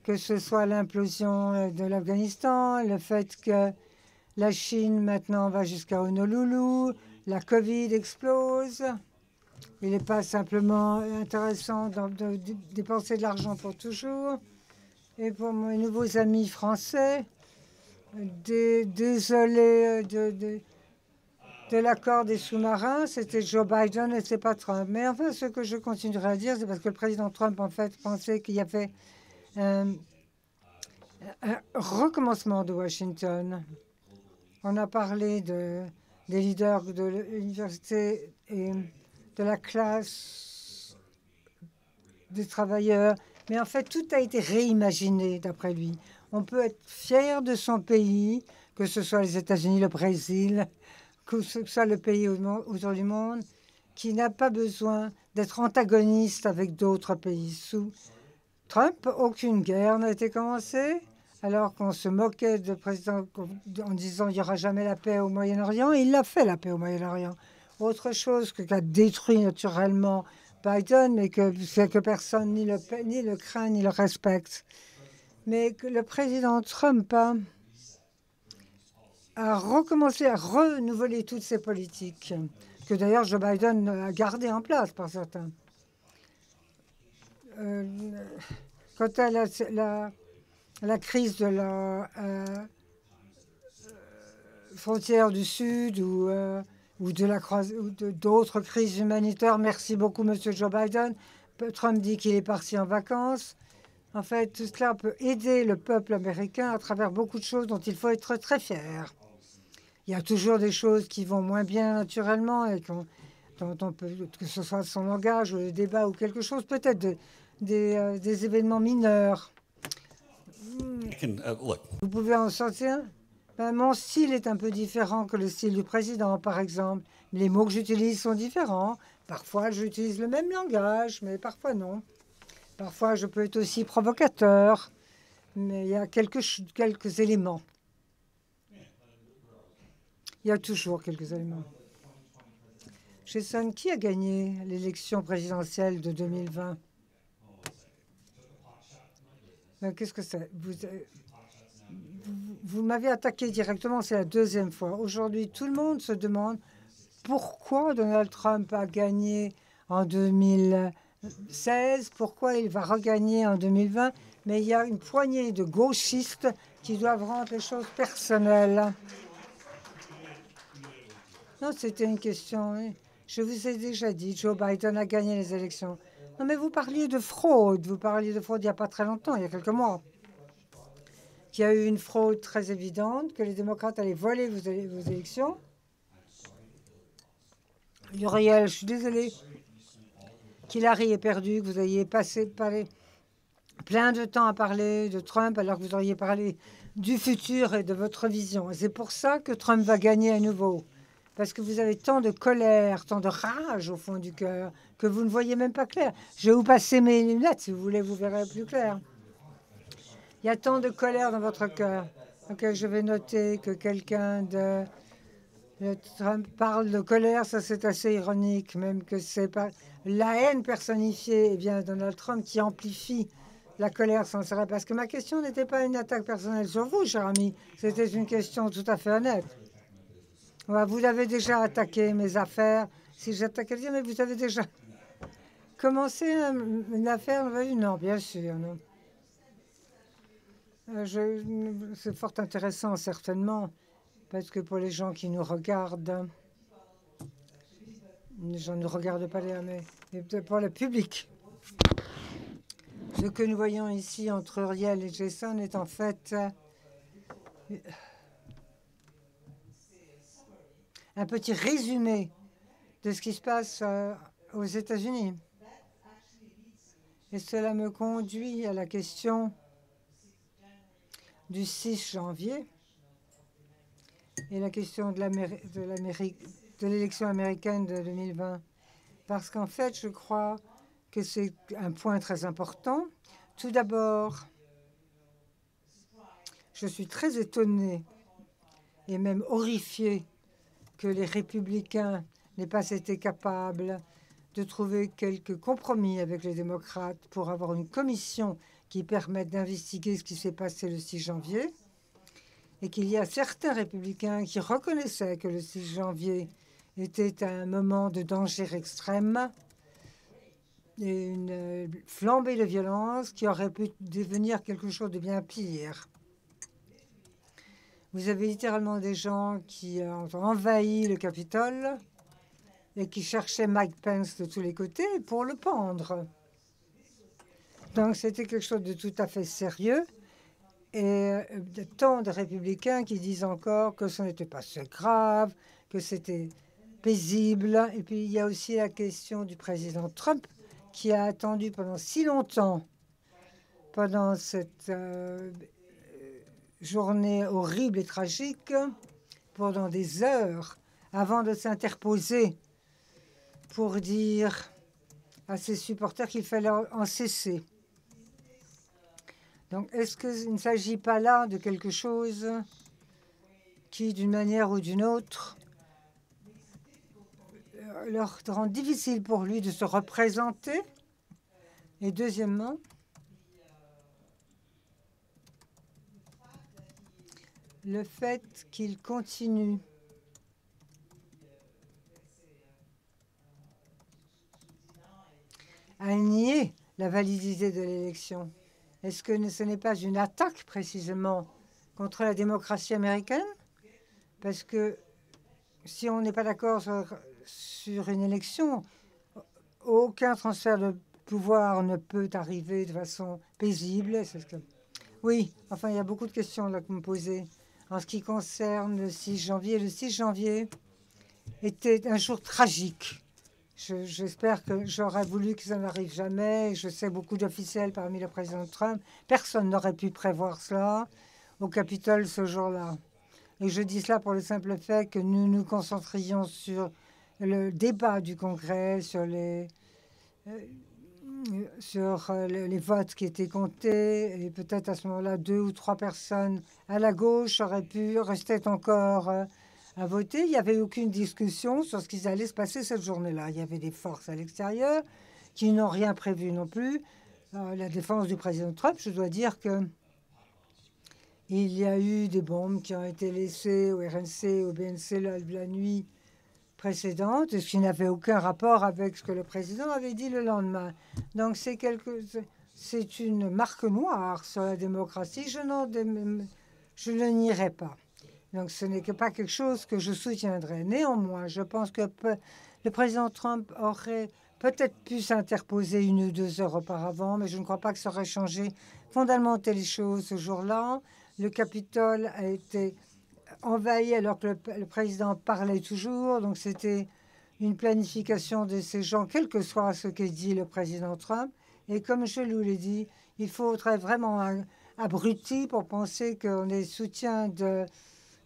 que ce soit l'implosion de l'Afghanistan, le fait que la Chine maintenant va jusqu'à Honolulu, la Covid explose. Il n'est pas simplement intéressant de dépenser de l'argent pour toujours. Et pour mes nouveaux amis français, désolé de l'accord des sous-marins, c'était Joe Biden et c'est pas Trump. Mais enfin, ce que je continuerai à dire, c'est parce que le président Trump, en fait, pensait qu'il y avait un recommencement de Washington. On a parlé des leaders de l'université et de la classe des travailleurs Mais en fait, tout a été réimaginé d'après lui. On peut être fier de son pays, que ce soit les États-Unis, le Brésil, que ce soit le pays autour du monde, qui n'a pas besoin d'être antagoniste avec d'autres pays. Sous Trump, aucune guerre n'a été commencée, alors qu'on se moquait du président en disant qu'il n'y aura jamais la paix au Moyen-Orient. Il a fait la paix au Moyen-Orient. Autre chose qu'a détruit naturellement Biden, mais que personne ni le craint ni le respecte. Mais que le président Trump a recommencé à renouveler toutes ces politiques, que d'ailleurs Joe Biden a gardé en place par certains. Quant à la crise de la frontière du Sud ou d'autres crises humanitaires, merci beaucoup, Monsieur Joe Biden. Trump dit qu'il est parti en vacances. En fait, tout cela peut aider le peuple américain à travers beaucoup de choses dont il faut être très fier. Il y a toujours des choses qui vont moins bien naturellement et dont on peut, que ce soit son langage ou le débat ou quelque chose, peut-être des événements mineurs. Vous pouvez en sortir. Mon style est un peu différent que le style du président, par exemple. Les mots que j'utilise sont différents. Parfois, j'utilise le même langage, mais parfois non. Parfois, je peux être aussi provocateur, mais il y a quelques éléments. Il y a toujours quelques éléments. Jason, qui a gagné l'élection présidentielle de 2020? Qu'est-ce que c'est? Vous m'avez attaqué directement, c'est la deuxième fois. Aujourd'hui, tout le monde se demande pourquoi Donald Trump a gagné en 2016, pourquoi il va regagner en 2020, mais il y a une poignée de gauchistes qui doivent rendre les choses personnelles. Non, c'était une question. Oui. Je vous ai déjà dit, Joe Biden a gagné les élections. Non, mais vous parliez de fraude. Vous parliez de fraude il n'y a pas très longtemps, il y a quelques mois. Qu'il y a eu une fraude très évidente, que les démocrates allaient voler vos élections. Uriel, je suis désolée qu'Hillary ait perdu, que vous ayez passé plein de temps à parler de Trump alors que vous auriez parlé du futur et de votre vision. Et c'est pour ça que Trump va gagner à nouveau. Parce que vous avez tant de colère, tant de rage au fond du cœur, que vous ne voyez même pas clair. Je vais vous passer mes lunettes, si vous voulez, vous verrez plus clair. Il y a tant de colère dans votre cœur. Okay, je vais noter que quelqu'un de Trump parle de colère, ça c'est assez ironique, même que c'est pas la haine personnifiée, eh bien Donald Trump qui amplifie la colère sans cesse. Parce que ma question n'était pas une attaque personnelle sur vous, cher ami, c'était une question tout à fait honnête. Vous avez déjà attaqué mes affaires. Si j'attaquais, mais vous avez déjà commencé une affaire? Non, bien sûr. Non. C'est fort intéressant, certainement, parce que pour les gens qui nous regardent, les gens ne regardent pas mais pour le public. Ce que nous voyons ici entre Uriel et Jason est en fait un petit résumé de ce qui se passe aux États-Unis. Et cela me conduit à la question du 6 janvier et la question de l'élection américaine de 2020. Parce qu'en fait, je crois que c'est un point très important. Tout d'abord, je suis très étonnée et même horrifiée que les républicains n'aient pas été capables de trouver quelques compromis avec les démocrates pour avoir une commission qui permette d'investiguer ce qui s'est passé le 6 janvier, et qu'il y a certains républicains qui reconnaissaient que le 6 janvier était un moment de danger extrême et une flambée de violence qui aurait pu devenir quelque chose de bien pire. Vous avez littéralement des gens qui ont envahi le Capitole et qui cherchaient Mike Pence de tous les côtés pour le pendre. Donc c'était quelque chose de tout à fait sérieux. Et tant de républicains qui disent encore que ce n'était pas si grave, que c'était paisible. Et puis il y a aussi la question du président Trump qui a attendu pendant si longtemps pendant cette journée horrible et tragique, pendant des heures, avant de s'interposer pour dire à ses supporters qu'il fallait en cesser. Donc, est-ce qu'il ne s'agit pas là de quelque chose qui, d'une manière ou d'une autre, leur rend difficile pour lui de se représenter? Et deuxièmement, le fait qu'il continue à nier la validité de l'élection. Est-ce que ce n'est pas une attaque précisément contre la démocratie américaine? Parce que si on n'est pas d'accord sur une élection, aucun transfert de pouvoir ne peut arriver de façon paisible. Oui, enfin, il y a beaucoup de questions là que vous me posez. En ce qui concerne le 6 janvier, le 6 janvier était un jour tragique. J'espère que j'aurais voulu que ça n'arrive jamais. Je sais beaucoup d'officiels parmi le président Trump. Personne n'aurait pu prévoir cela au Capitole ce jour-là. Et je dis cela pour le simple fait que nous nous concentrions sur le débat du Congrès, sur les votes qui étaient comptés. Et peut-être à ce moment-là, 2 ou 3 personnes à la gauche auraient pu rester encore à voter. Il n'y avait aucune discussion sur ce qui allait se passer cette journée-là. Il y avait des forces à l'extérieur qui n'ont rien prévu non plus. La défense du président Trump, je dois dire que il y a eu des bombes qui ont été laissées au RNC, au BNC la nuit précédente, ce qui n'avait aucun rapport avec ce que le président avait dit le lendemain. Donc c'est une marque noire sur la démocratie. Je ne nierai pas. Donc ce n'est pas quelque chose que je soutiendrai. Néanmoins, je pense que le président Trump aurait peut-être pu s'interposer 1 ou 2 heures auparavant, mais je ne crois pas que ça aurait changé fondamentalement les choses ce jour-là. Le Capitole a été envahi alors que le président parlait toujours. Donc c'était une planification de ces gens, quel que soit ce que dit le président Trump. Et comme je vous l'ai dit, il faudrait vraiment un abruti pour penser qu'on est soutien de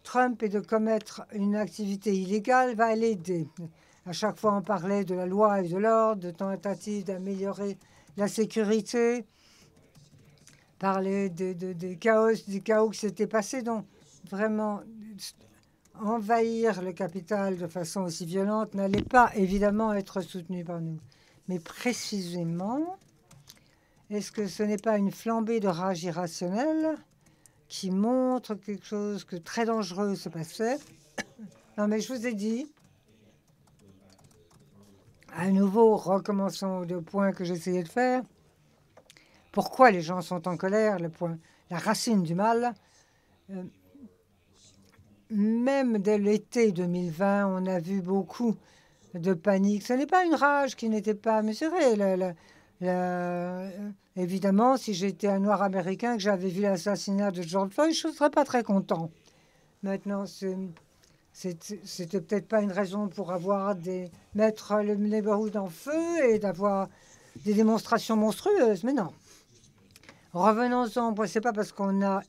Trump et de commettre une activité illégale va l'aider. À chaque fois, on parlait de la loi et de l'ordre, de tentatives d'améliorer la sécurité, parler du chaos qui s'était passé. Donc, vraiment, envahir le Capitole de façon aussi violente n'allait pas évidemment être soutenu par nous. Mais précisément, est-ce que ce n'est pas une flambée de rage irrationnelle qui montre quelque chose de très dangereux se passait? Non, mais je vous ai dit, à nouveau, recommençons le point que j'essayais de faire. Pourquoi les gens sont en colère? La racine du mal. Même dès l'été 2020, on a vu beaucoup de panique. Ce n'est pas une rage qui n'était pas mesurée. Évidemment, si j'étais un noir américain, que j'avais vu l'assassinat de George Floyd, je ne serais pas très content. Maintenant, c'était peut-être pas une raison pour mettre le neighborhood en feu et d'avoir des démonstrations monstrueuses, mais non. Revenons-en, c'est pas parce qu'on a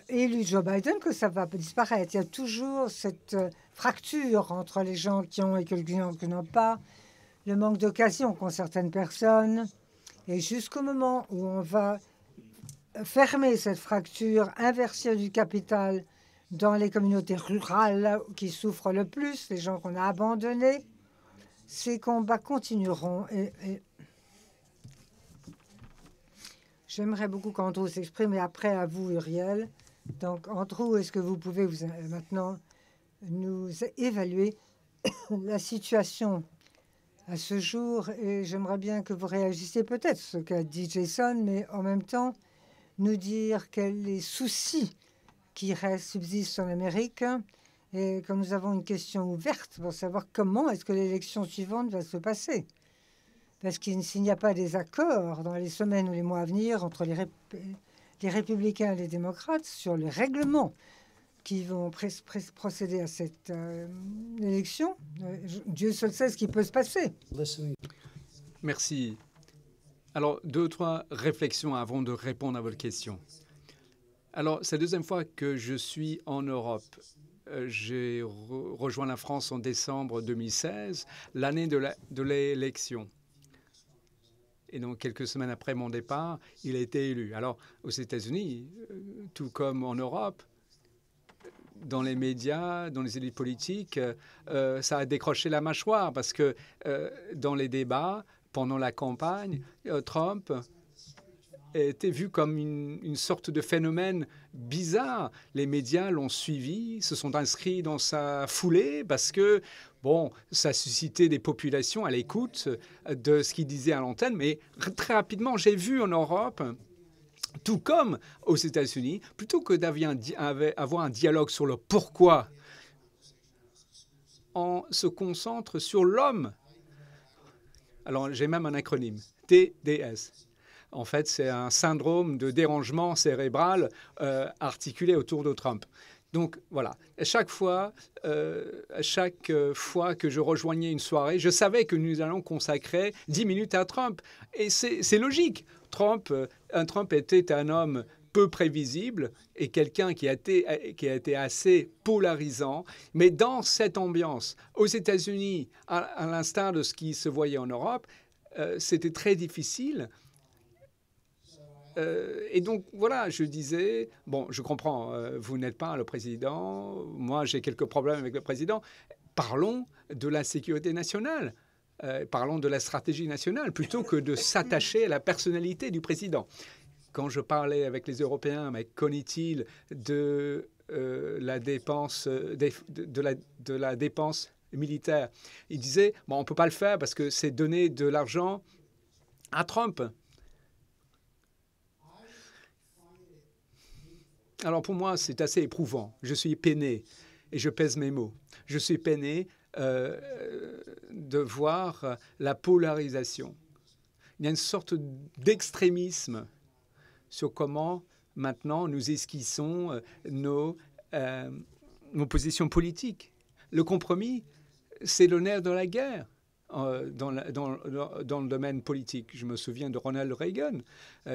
élu Joe Biden que ça va disparaître. Il y a toujours cette fracture entre les gens qui ont et les gens qui n'ont pas, le manque d'occasion qu'ont certaines personnes. Et jusqu'au moment où on va fermer cette fracture, inverser du capital dans les communautés rurales qui souffrent le plus, les gens qu'on a abandonnés, ces combats continueront. Et j'aimerais beaucoup qu'Andrew s'exprime, et après à vous, Uriel. Donc, Andrew, est-ce que vous pouvez maintenant nous évaluer la situation à ce jour? Et j'aimerais bien que vous réagissiez peut-être ce qu'a dit Jason, mais en même temps, nous dire quels les soucis qui subsistent en Amérique. Et que nous avons une question ouverte pour savoir comment est-ce que l'élection suivante va se passer. Parce qu'il s'il n'y a pas des accords dans les semaines ou les mois à venir entre les républicains et les démocrates sur les règlements qui vont procéder à cette élection, Dieu seul sait ce qui peut se passer. Merci. Alors, 2 ou 3 réflexions avant de répondre à votre question. Alors, c'est la deuxième fois que je suis en Europe. J'ai rejoint la France en décembre 2016, l'année de l'élection. Et donc, quelques semaines après mon départ, il a été élu. Alors, aux États-Unis, tout comme en Europe, dans les médias, dans les élites politiques, ça a décroché la mâchoire parce que dans les débats, pendant la campagne, Trump était vu comme une sorte de phénomène bizarre. Les médias l'ont suivi, se sont inscrits dans sa foulée parce que, bon, ça suscitait des populations à l'écoute de ce qu'il disait à l'antenne. Mais très rapidement, j'ai vu en Europe, tout comme aux États-Unis, plutôt que d'avoir un dialogue sur le pourquoi, on se concentre sur l'homme. Alors, j'ai même un acronyme, TDS. En fait, c'est un syndrome de dérangement cérébral articulé autour de Trump. Donc, voilà. À chaque fois que je rejoignais une soirée, je savais que nous allons consacrer 10 minutes à Trump. Et c'est logique. Trump était un homme peu prévisible et quelqu'un qui a été assez polarisant. Mais dans cette ambiance, aux États-Unis, à l'instar de ce qui se voyait en Europe, c'était très difficile. Et donc, voilà, je disais, bon, je comprends, vous n'êtes pas le président, moi j'ai quelques problèmes avec le président, parlons de la sécurité nationale, parlons de la stratégie nationale, plutôt que de s'attacher à la personnalité du président. Quand je parlais avec les Européens, mais qu'en-est-il de la dépense, de la dépense militaire? Ils disaient, bon, on ne peut pas le faire parce que c'est donner de l'argent à Trump. Alors pour moi, c'est assez éprouvant. Je suis peiné, et je pèse mes mots. Je suis peiné de voir la polarisation. Il y a une sorte d'extrémisme sur comment maintenant nous esquissons nos positions politiques. Le compromis, c'est le nerf de la guerre. Dans le domaine politique. Je me souviens de Ronald Reagan,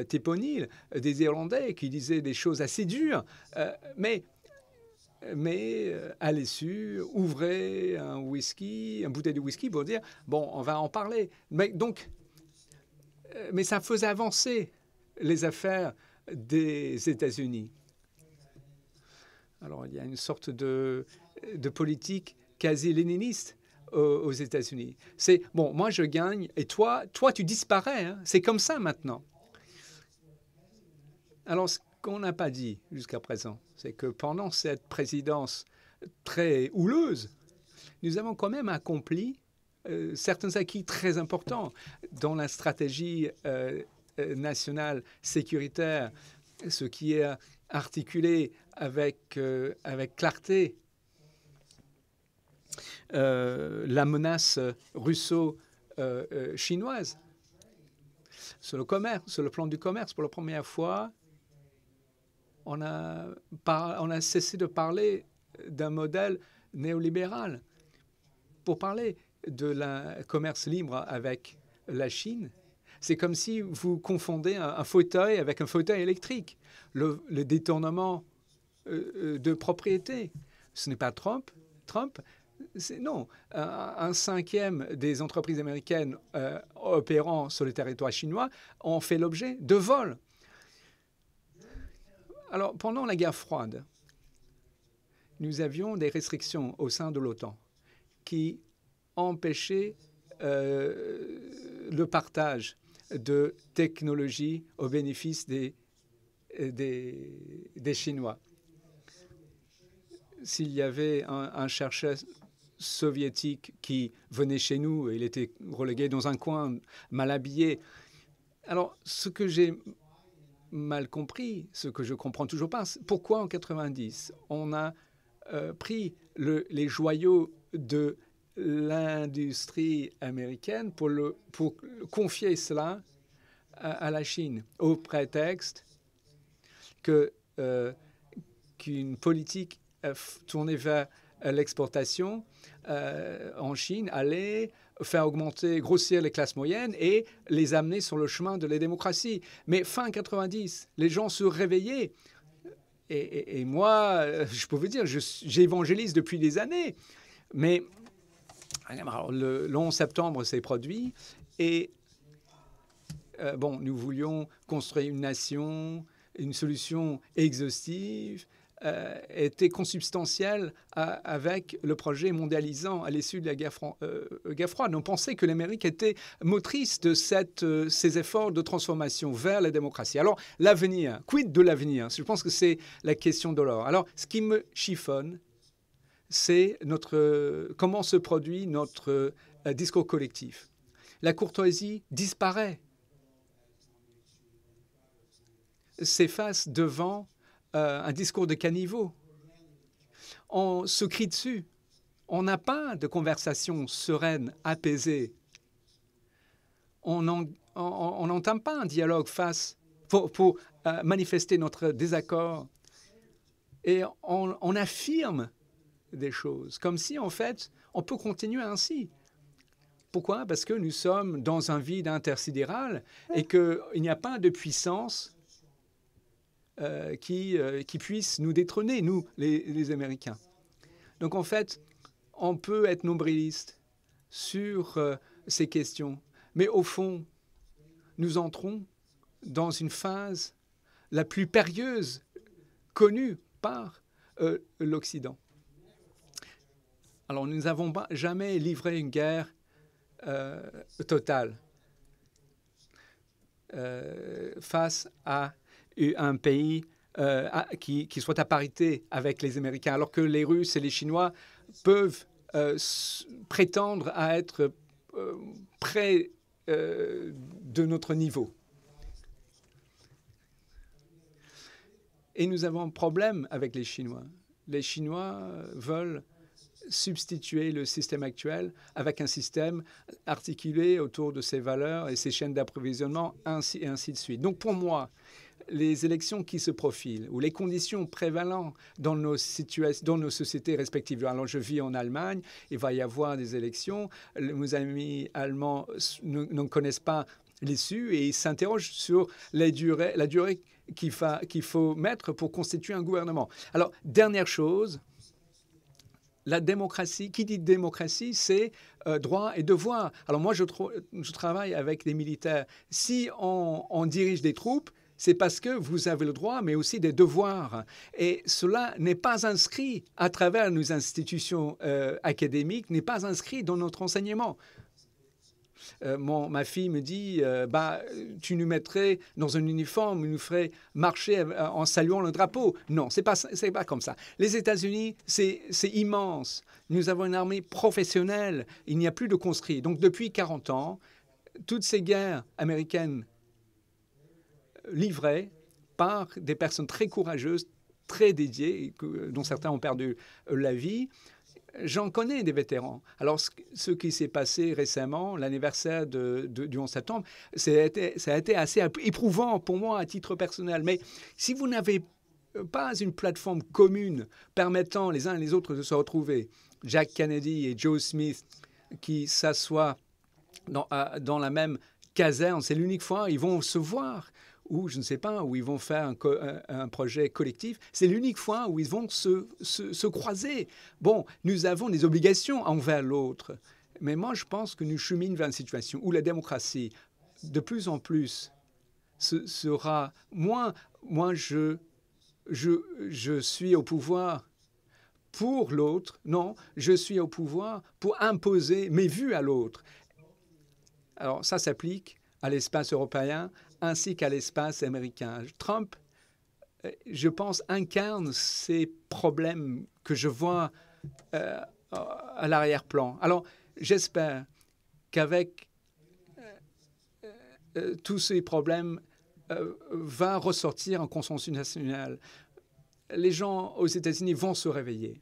Tip O'Neill, des Irlandais qui disaient des choses assez dures, mais à l'issue, ouvrez une bouteille de whisky pour dire « bon, on va en parler ». Mais ça faisait avancer les affaires des États-Unis. Alors, il y a une sorte de politique quasi-léniniste aux États-Unis. C'est, bon, moi je gagne et toi tu disparais. Hein. C'est comme ça maintenant. Alors, ce qu'on n'a pas dit jusqu'à présent, c'est que pendant cette présidence très houleuse, nous avons quand même accompli certains acquis très importants dans la stratégie nationale sécuritaire, ce qui est articulé avec clarté la menace russo-chinoise. Sur le plan du commerce, pour la première fois, on a cessé de parler d'un modèle néolibéral. Pour parler de la commerce libre avec la Chine, c'est comme si vous confondez un fauteuil avec un fauteuil électrique. Le détournement de propriété, ce n'est pas Trump. Non, un cinquième des entreprises américaines opérant sur le territoire chinois ont fait l'objet de vols. Alors, pendant la guerre froide, nous avions des restrictions au sein de l'OTAN qui empêchaient le partage de technologies au bénéfice des Chinois. S'il y avait un chercheur soviétique qui venait chez nous, il était relégué dans un coin, mal habillé. Alors, ce que j'ai mal compris, ce que je comprends toujours pas, pourquoi en 90, on a pris les joyaux de l'industrie américaine pour confier cela à la Chine, au prétexte qu'une politique tournée vers l'exportation en Chine allait faire grossir les classes moyennes et les amener sur le chemin de la démocratie. Mais fin 90, les gens se réveillaient. Et moi, je peux vous dire, j'évangélise depuis des années. Mais alors, le 11 septembre s'est produit et nous voulions construire une nation, une solution exhaustive, était consubstantielle avec le projet mondialisant à l'issue de la guerre froide. On pensait que l'Amérique était motrice de ces efforts de transformation vers la démocratie. Alors, l'avenir, quid de l'avenir? Je pense que c'est la question de l'or. Alors, ce qui me chiffonne, c'est comment se produit notre discours collectif. La courtoisie disparaît, s'efface devant un discours de caniveau. On se crie dessus. On n'a pas de conversation sereine, apaisée. On n'entame pas un dialogue pour manifester notre désaccord. Et on affirme des choses, comme si, en fait, on peut continuer ainsi. Pourquoi? Parce que nous sommes dans un vide intersidéral et qu'il n'y a pas de puissance qui puisse nous détrôner, nous, les Américains. Donc, en fait, on peut être nombriliste sur ces questions. Mais au fond, nous entrons dans une phase la plus périlleuse connue par l'Occident. Alors, nous n'avons jamais livré une guerre totale face à un pays qui soit à parité avec les Américains, alors que les Russes et les Chinois peuvent prétendre à être près de notre niveau. Et nous avons un problème avec les Chinois. Les Chinois veulent substituer le système actuel avec un système articulé autour de ses valeurs et ses chaînes d'approvisionnement, ainsi de suite. Donc pour moi, les élections qui se profilent ou les conditions prévalant dans nos sociétés respectives. Alors, je vis en Allemagne, il va y avoir des élections. Mes amis allemands ne connaissent pas l'issue et ils s'interrogent sur la durée qu'il faut mettre pour constituer un gouvernement. Alors, dernière chose, la démocratie, qui dit démocratie, c'est droit et devoir. Alors moi, je travaille avec des militaires. Si on dirige des troupes, c'est parce que vous avez le droit, mais aussi des devoirs. Et cela n'est pas inscrit à travers nos institutions académiques, n'est pas inscrit dans notre enseignement. Ma fille me dit, tu nous mettrais dans un uniforme, nous ferais marcher en saluant le drapeau. Non, c'est pas comme ça. Les États-Unis, c'est immense. Nous avons une armée professionnelle. Il n'y a plus de conscrits. Donc depuis 40 ans, toutes ces guerres américaines livrées par des personnes très courageuses, très dédiées, dont certains ont perdu la vie. J'en connais des vétérans. Alors, ce qui s'est passé récemment, l'anniversaire du 11 septembre, ça a été assez éprouvant pour moi à titre personnel. Mais si vous n'avez pas une plateforme commune permettant les uns et les autres de se retrouver, Jack Kennedy et Joe Smith qui s'assoient dans la même caserne, c'est l'unique fois où ils vont se voir, ou je ne sais pas, où ils vont faire un projet collectif. C'est l'unique fois où ils vont se croiser. Bon, nous avons des obligations envers l'autre. Mais moi, je pense que nous cheminons vers une situation où la démocratie, de plus en plus, sera moins... Moi, je suis au pouvoir pour l'autre. Non, je suis au pouvoir pour imposer mes vues à l'autre. Alors, ça s'applique à l'espace européen ainsi qu'à l'espace américain. Trump, je pense, incarne ces problèmes que je vois à l'arrière-plan. Alors, j'espère qu'avec tous ces problèmes va ressortir un consensus national. Les gens aux États-Unis vont se réveiller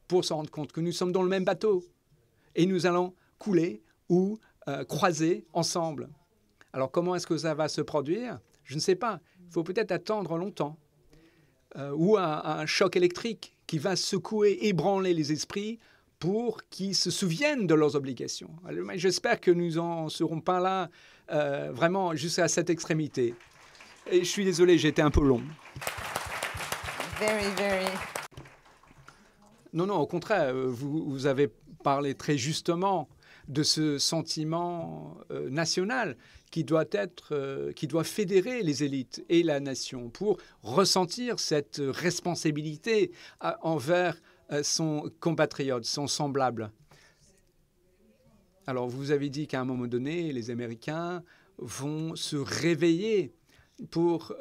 pour se rendre compte que nous sommes dans le même bateau et nous allons couler ou croiser ensemble. Alors, comment est-ce que ça va se produire? Je ne sais pas. Il faut peut-être attendre longtemps ou un choc électrique qui va secouer, ébranler les esprits pour qu'ils se souviennent de leurs obligations. Alors, j'espère que nous n'en serons pas là vraiment jusqu'à cette extrémité. Et je suis désolé, j'ai été un peu long. Very, very. Non, non, au contraire, vous avez parlé très justement de ce sentiment national qui doit fédérer les élites et la nation pour ressentir cette responsabilité envers son compatriote, son semblable. Alors, vous avez dit qu'à un moment donné, les Américains vont se réveiller pour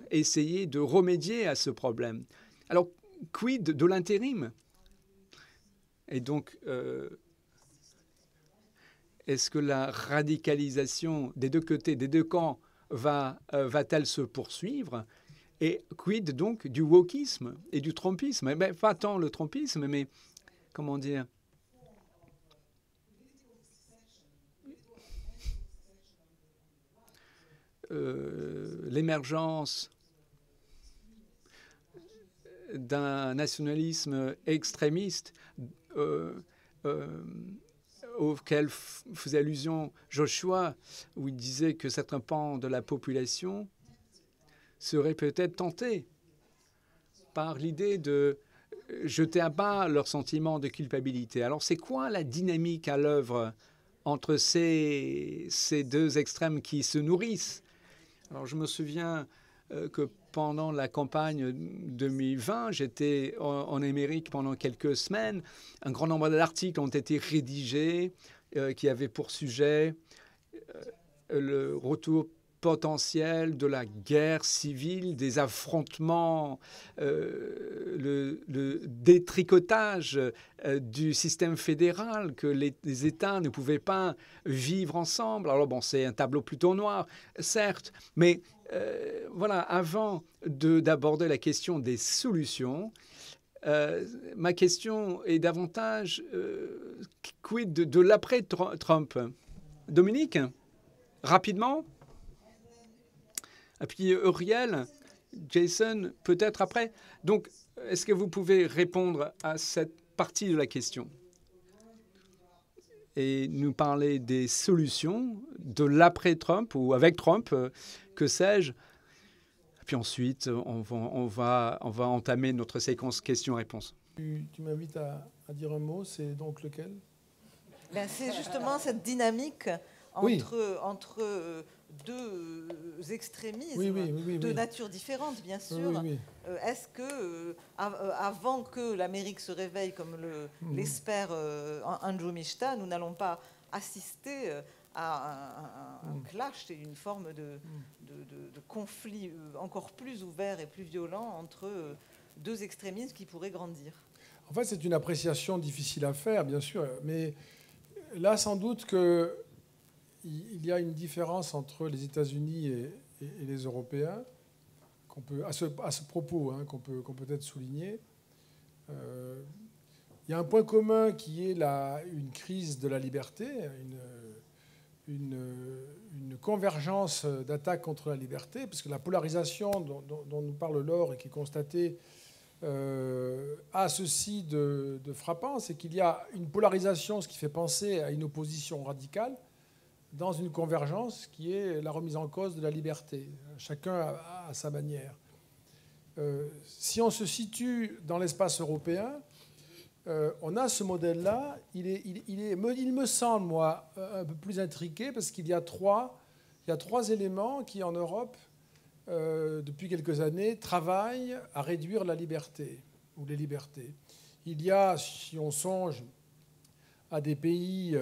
essayer de remédier à ce problème. Alors, quid de l'intérim? Et donc, est-ce que la radicalisation des deux côtés, des deux camps, va-t-elle se poursuivre? Et quid donc du wokisme et du trumpisme? Ben, pas tant le trumpisme, mais comment dire? L'émergence d'un nationalisme extrémiste auquel faisait allusion Joshua, où il disait que certains pans de la population seraient peut-être tentés par l'idée de jeter à bas leur sentiment de culpabilité. Alors, c'est quoi la dynamique à l'œuvre entre ces deux extrêmes qui se nourrissent? Alors, je me souviens que pendant la campagne 2020, j'étais en Amérique pendant quelques semaines. Un grand nombre d'articles ont été rédigés qui avaient pour sujet le retour potentiel de la guerre civile, des affrontements, le détricotage du système fédéral, que les États ne pouvaient pas vivre ensemble. Alors bon, c'est un tableau plutôt noir, certes, mais voilà, avant d'aborder la question des solutions, ma question est davantage quid de l'après-Trump? Dominique, rapidement. Et puis Uriel, Jason, peut-être après. Donc, est-ce que vous pouvez répondre à cette partie de la question et nous parler des solutions de l'après-Trump ou avec Trump, que sais-je? Puis ensuite, on va entamer notre séquence questions-réponses. Tu m'invites à dire un mot, c'est donc lequel? Ben, c'est justement cette dynamique entre deux extrémismes de nature différente, bien sûr. Est-ce que, avant que l'Amérique se réveille, comme l'espère Andrew Mishta, nous n'allons pas assister à un clash et une forme de conflit encore plus ouvert et plus violent entre deux extrémismes qui pourraient grandir? En fait, c'est une appréciation difficile à faire, bien sûr, mais là, sans doute que il y a une différence entre les États-Unis et les Européens qu'on peut, à ce propos, qu'on peut peut-être souligner. Il y a un point commun qui est une crise de la liberté, une convergence d'attaques contre la liberté, parce que la polarisation dont nous parle Laure et qui est constatée a ceci de frappant, c'est qu'il y a une polarisation, ce qui fait penser à une opposition radicale, dans une convergence qui est la remise en cause de la liberté, chacun à sa manière. Si on se situe dans l'espace européen, on a ce modèle-là. Il me semble, moi, un peu plus intriqué, parce qu'il y a trois éléments qui, en Europe, depuis quelques années, travaillent à réduire la liberté, ou les libertés. Il y a, si on songe à des pays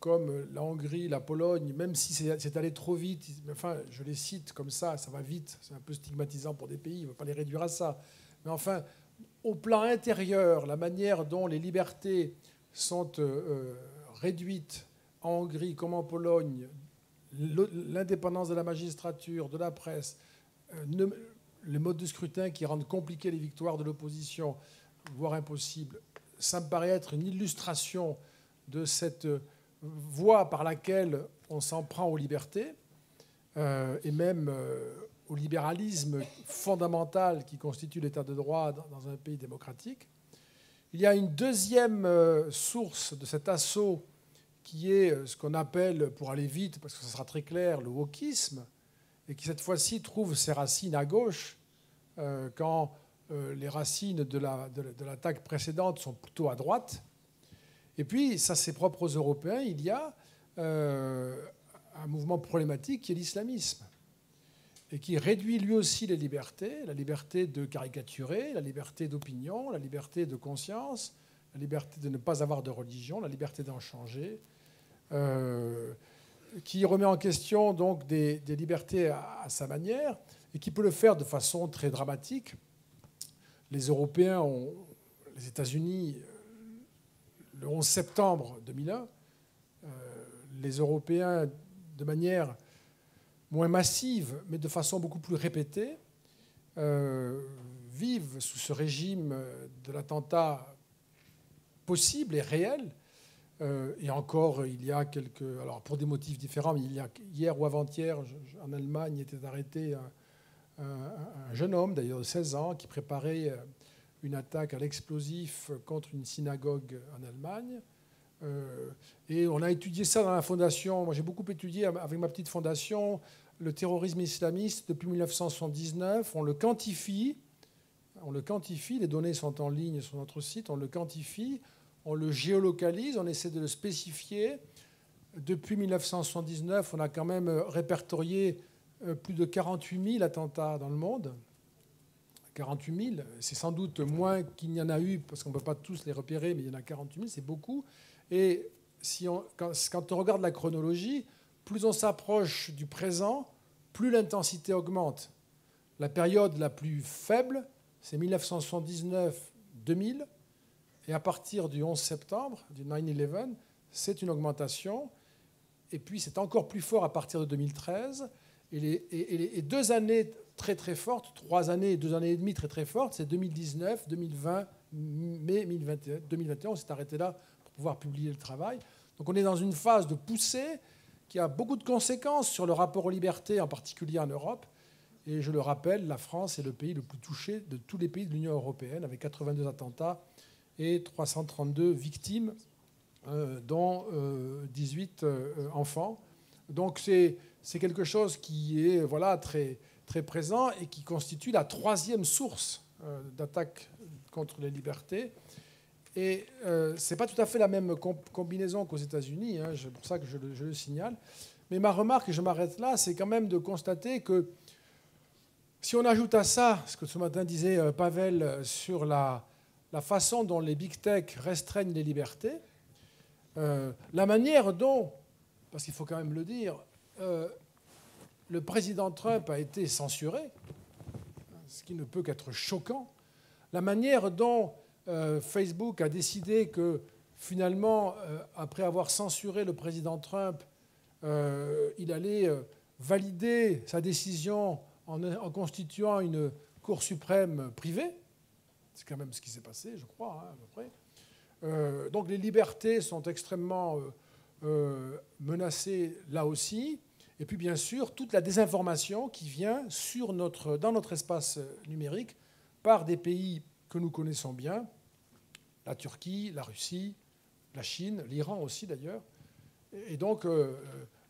comme la Hongrie, la Pologne, même si c'est allé trop vite, enfin, je les cite comme ça va vite, c'est un peu stigmatisant pour des pays, on ne va pas les réduire à ça. Mais enfin, au plan intérieur, la manière dont les libertés sont réduites en Hongrie comme en Pologne, l'indépendance de la magistrature, de la presse, les modes de scrutin qui rendent compliquées les victoires de l'opposition, voire impossibles, ça me paraît être une illustration de cette voie par laquelle on s'en prend aux libertés et même au libéralisme fondamental qui constitue l'état de droit dans un pays démocratique. Il y a une deuxième source de cet assaut qui est ce qu'on appelle, pour aller vite, parce que ce sera très clair, le wokisme, et qui cette fois-ci trouve ses racines à gauche, quand les racines de l'attaque précédente sont plutôt à droite. Et puis, ça c'est propre aux Européens, il y a un mouvement problématique qui est l'islamisme, et qui réduit lui aussi les libertés, la liberté de caricaturer, la liberté d'opinion, la liberté de conscience, la liberté de ne pas avoir de religion, la liberté d'en changer, qui remet en question donc des libertés à sa manière, et qui peut le faire de façon très dramatique. Les Européens ont, les États-Unis, le 11 septembre 2001, les Européens, de manière moins massive, mais de façon beaucoup plus répétée, vivent sous ce régime de l'attentat possible et réel. Et encore, il y a quelques... Alors, pour des motifs différents, mais il y a, hier ou avant-hier, en Allemagne, était arrêté un jeune homme, d'ailleurs de 16 ans, qui préparait une attaque à l'explosif contre une synagogue en Allemagne. Et on a étudié ça dans la fondation. Moi, j'ai beaucoup étudié avec ma petite fondation le terrorisme islamiste depuis 1979. On le quantifie. Les données sont en ligne sur notre site. On le quantifie, on le géolocalise, on essaie de le spécifier. Depuis 1979, on a quand même répertorié plus de 48 000 attentats dans le monde. 48 000, c'est sans doute moins qu'il n'y en a eu, parce qu'on ne peut pas tous les repérer, mais il y en a 48 000, c'est beaucoup. Et quand on regarde la chronologie, plus on s'approche du présent, plus l'intensité augmente. La période la plus faible, c'est 1979-2000, et à partir du 11 septembre, du 9/11, c'est une augmentation. Et puis c'est encore plus fort à partir de 2013. Et 2 années très très fortes, 3 années et 2 années et demie très très fortes, c'est 2019, 2020, mai 2021. On s'est arrêté là pour pouvoir publier le travail. Donc on est dans une phase de poussée qui a beaucoup de conséquences sur le rapport aux libertés, en particulier en Europe. Et je le rappelle, la France est le pays le plus touché de tous les pays de l'Union européenne, avec 82 attentats et 332 victimes, dont 18 enfants. Donc c'est quelque chose qui est très, très présent et qui constitue la 3e source d'attaque contre les libertés. Et ce n'est pas tout à fait la même combinaison qu'aux États-Unis, hein, c'est pour ça que je le signale. Mais ma remarque, et je m'arrête là, c'est quand même de constater que si on ajoute à ça ce que ce matin disait Pavel sur la façon dont les big tech restreignent les libertés, la manière dont, parce qu'il faut quand même le dire, le président Trump a été censuré, ce qui ne peut qu'être choquant, la manière dont Facebook a décidé que finalement, après avoir censuré le président Trump, il allait valider sa décision en constituant une Cour suprême privée. C'est quand même ce qui s'est passé, je crois, hein, à peu près. Donc les libertés sont extrêmement menacées là aussi. Et puis bien sûr, toute la désinformation qui vient dans notre espace numérique par des pays que nous connaissons bien, la Turquie, la Russie, la Chine, l'Iran aussi d'ailleurs. Et donc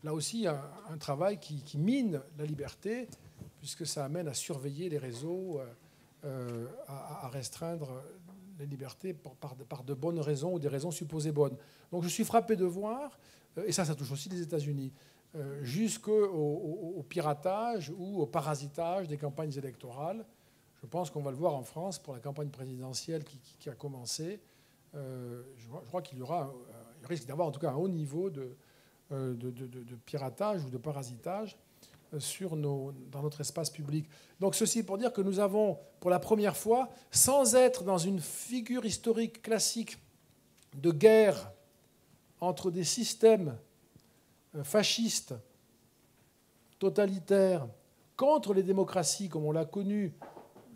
là aussi, un travail qui mine la liberté, puisque ça amène à surveiller les réseaux, à restreindre les libertés par de bonnes raisons ou des raisons supposées bonnes. Donc je suis frappé de voir, et ça touche aussi les États-Unis, jusqu'au piratage ou au parasitage des campagnes électorales. Je pense qu'on va le voir en France pour la campagne présidentielle qui a commencé. Je crois qu'il risque d'avoir en tout cas un haut niveau de piratage ou de parasitage dans notre espace public. Donc ceci pour dire que nous avons, pour la première fois, sans être dans une figure historique classique de guerre entre des systèmes fascistes, totalitaires, contre les démocraties, comme on l'a connu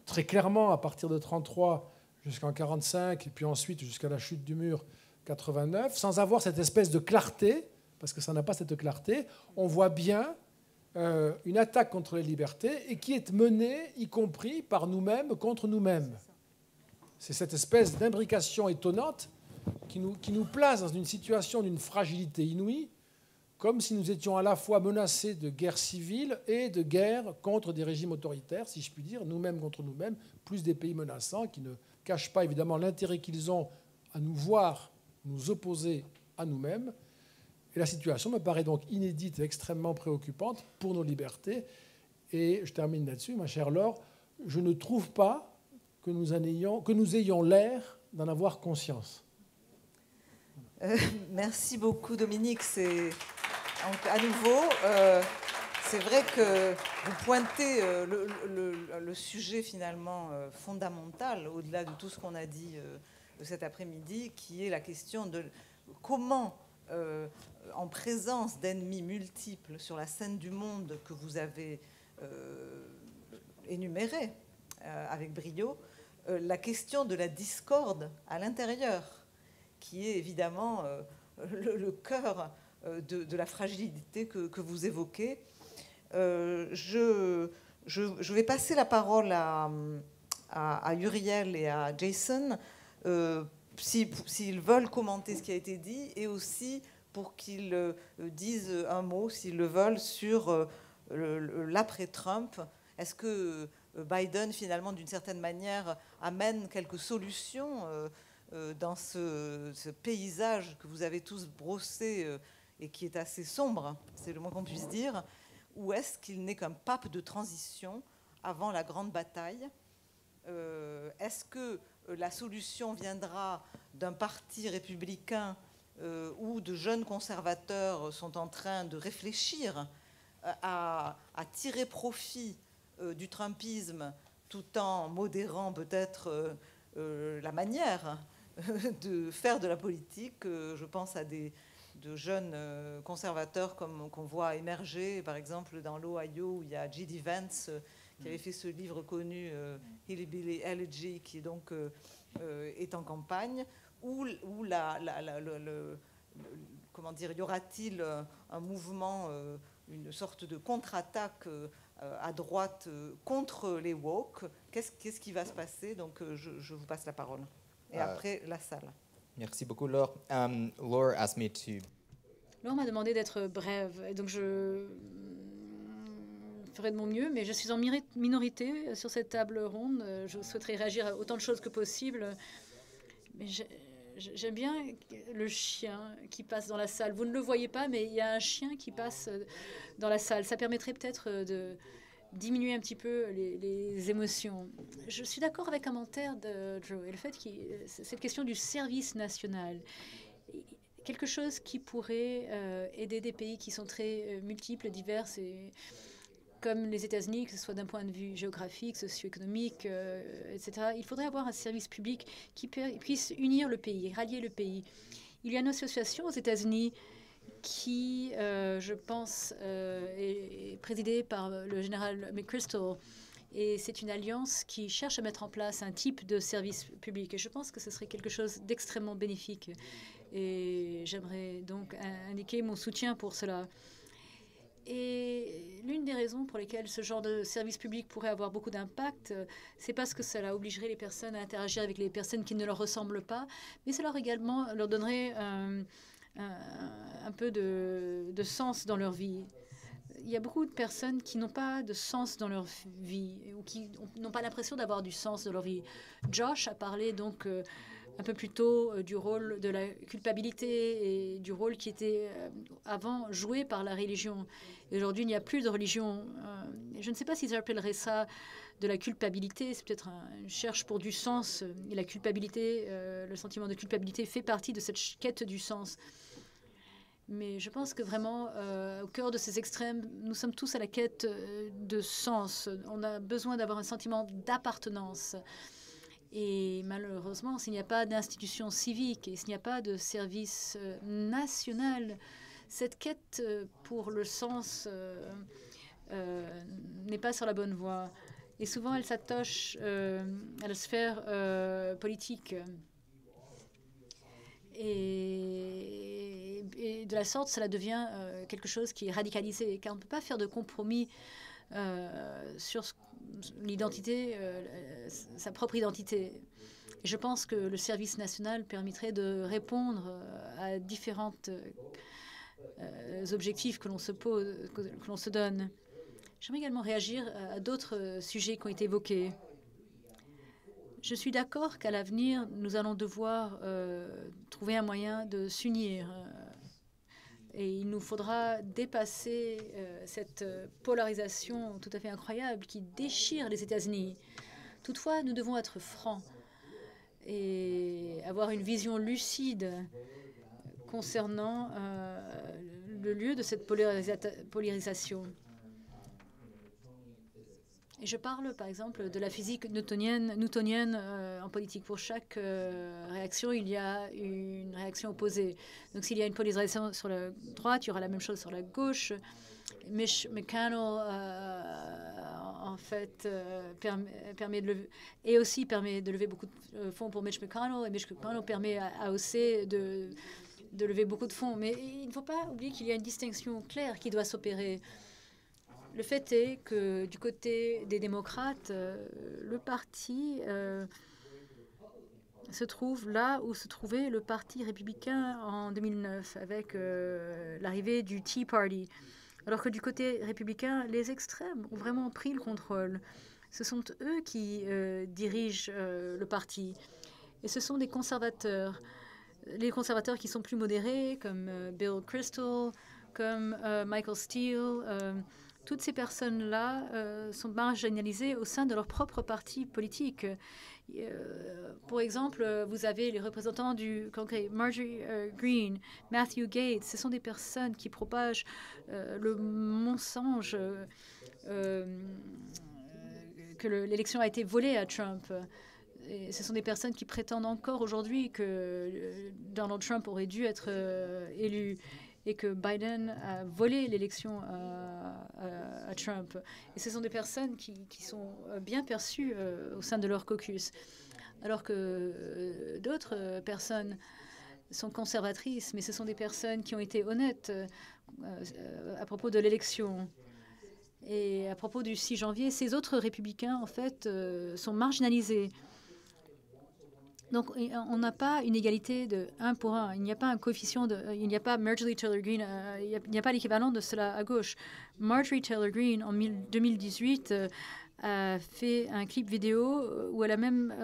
très clairement à partir de 1933 jusqu'en 1945, et puis ensuite jusqu'à la chute du mur 1989, sans avoir cette espèce de clarté, parce que ça n'a pas cette clarté, on voit bien une attaque contre les libertés et qui est menée, y compris par nous-mêmes, contre nous-mêmes. C'est cette espèce d'imbrication étonnante qui nous place dans une situation d'une fragilité inouïe, comme si nous étions à la fois menacés de guerre civile et de guerre contre des régimes autoritaires, si je puis dire, nous-mêmes contre nous-mêmes, plus des pays menaçants qui ne cachent pas évidemment l'intérêt qu'ils ont à nous voir nous opposer à nous-mêmes. Et la situation me paraît donc inédite et extrêmement préoccupante pour nos libertés. Et je termine là-dessus, ma chère Laure, je ne trouve pas que nous ayons l'air d'en avoir conscience. Merci beaucoup, Dominique. C'est à nouveau, c'est vrai que vous pointez le sujet finalement fondamental, au-delà de tout ce qu'on a dit cet après-midi, qui est la question de comment, en présence d'ennemis multiples sur la scène du monde que vous avez énumérés avec brio, la question de la discorde à l'intérieur, qui est évidemment le cœur de la fragilité que vous évoquez. Je vais passer la parole à Uriel et à Jason, s'ils veulent commenter ce qui a été dit, et aussi pour qu'ils disent un mot, s'ils le veulent, sur l'après-Trump. Est-ce que Biden, finalement, d'une certaine manière, amène quelques solutions dans ce paysage que vous avez tous brossé et qui est assez sombre, c'est le moins qu'on puisse dire, ou est-ce qu'il n'est qu'un pape de transition avant la grande bataille? Est-ce que la solution viendra d'un parti républicain où de jeunes conservateurs sont en train de réfléchir à tirer profit du trumpisme tout en modérant peut-être la manière de faire de la politique? Je pense à de jeunes conservateurs qu'on voit émerger, par exemple dans l'Ohio, où il y a J.D. Vance qui avait fait ce livre connu, Hillbilly Elegy, qui donc est en campagne, où comment dire, y aura-t-il un mouvement, une sorte de contre-attaque à droite contre les woke? Qu'est-ce qui va se passer? Donc je vous passe la parole. Et après, la salle. Merci beaucoup, Laure. Laure asked me to... Laure m'a demandé d'être brève, et donc je ferai de mon mieux, mais je suis en minorité sur cette table ronde. Je souhaiterais réagir à autant de choses que possible, mais j'aime bien le chien qui passe dans la salle. Vous ne le voyez pas, mais il y a un chien qui passe dans la salle. Ça permettrait peut-être de diminuer un petit peu les émotions. Je suis d'accord avec un commentaire de Joe, et le fait que cette question du service national, quelque chose qui pourrait aider des pays qui sont très multiples, divers, et comme les États-Unis, que ce soit d'un point de vue géographique, socio-économique, etc. Il faudrait avoir un service public qui puisse unir le pays, rallier le pays. Il y a une association aux États-Unis qui, je pense, est présidée par le général McChrystal. Et c'est une alliance qui cherche à mettre en place un type de service public. Et je pense que ce serait quelque chose d'extrêmement bénéfique. Et j'aimerais donc indiquer mon soutien pour cela. Et l'une des raisons pour lesquelles ce genre de service public pourrait avoir beaucoup d'impact, c'est parce que cela obligerait les personnes à interagir avec les personnes qui ne leur ressemblent pas, mais cela également leur donnerait un peu de sens dans leur vie. Il y a beaucoup de personnes qui n'ont pas de sens dans leur vie ou qui n'ont pas l'impression d'avoir du sens dans leur vie. Josh a parlé donc un peu plus tôt du rôle de la culpabilité et du rôle qui était avant joué par la religion. Et aujourd'hui, il n'y a plus de religion. Je ne sais pas s'ils appelleraient ça de la culpabilité. C'est peut-être une recherche pour du sens. Et la culpabilité, le sentiment de culpabilité fait partie de cette quête du sens. Mais je pense que vraiment, au cœur de ces extrêmes, nous sommes tous à la quête de sens. On a besoin d'avoir un sentiment d'appartenance. Et malheureusement, s'il n'y a pas d'institution civique et s'il n'y a pas de service national, cette quête pour le sens n'est pas sur la bonne voie. Et souvent, elle s'attache à la sphère politique. Et et de la sorte, cela devient quelque chose qui est radicalisé, car on ne peut pas faire de compromis sur l'identité, sa propre identité. Et je pense que le service national permettrait de répondre à différents objectifs que l'on se pose, que l'on se donne. J'aimerais également réagir à d'autres sujets qui ont été évoqués. Je suis d'accord qu'à l'avenir, nous allons devoir trouver un moyen de s'unir. Et il nous faudra dépasser cette polarisation tout à fait incroyable qui déchire les États-Unis. Toutefois, nous devons être francs et avoir une vision lucide concernant le lieu de cette polarisation. Et je parle, par exemple, de la physique newtonienne en politique. Pour chaque réaction, il y a une réaction opposée. Donc, s'il y a une polarisation sur la droite, il y aura la même chose sur la gauche. Mitch McConnell, en fait, permet de lever, et aussi permet de lever beaucoup de fonds pour Mitch McConnell. Et Mitch McConnell permet à AOC de lever beaucoup de fonds. Mais il ne faut pas oublier qu'il y a une distinction claire qui doit s'opérer. Le fait est que du côté des démocrates, le parti se trouve là où se trouvait le parti républicain en 2009 avec l'arrivée du Tea Party. Alors que du côté républicain, les extrêmes ont vraiment pris le contrôle. Ce sont eux qui dirigent le parti. Et ce sont des conservateurs. Les conservateurs qui sont plus modérés, comme Bill Kristol, comme Michael Steele. Toutes ces personnes-là sont marginalisées au sein de leur propre parti politique. Par exemple, vous avez les représentants du Congrès, Marjorie Greene, Matthew Gaetz. Ce sont des personnes qui propagent le mensonge que l'élection a été volée à Trump. Et ce sont des personnes qui prétendent encore aujourd'hui que Donald Trump aurait dû être élu et que Biden a volé l'élection à Trump. Et ce sont des personnes qui sont bien perçues au sein de leur caucus, alors que d'autres personnes sont conservatrices, mais ce sont des personnes qui ont été honnêtes à propos de l'élection. Et à propos du 6 janvier, ces autres républicains, en fait, sont marginalisés. Donc, on n'a pas une égalité de 1 pour 1. Il n'y a pas un coefficient il n'y a pas Marjorie Taylor Greene. Il n'y a pas l'équivalent de cela à gauche. Marjorie Taylor Greene, en 2018, a fait un clip vidéo où elle a même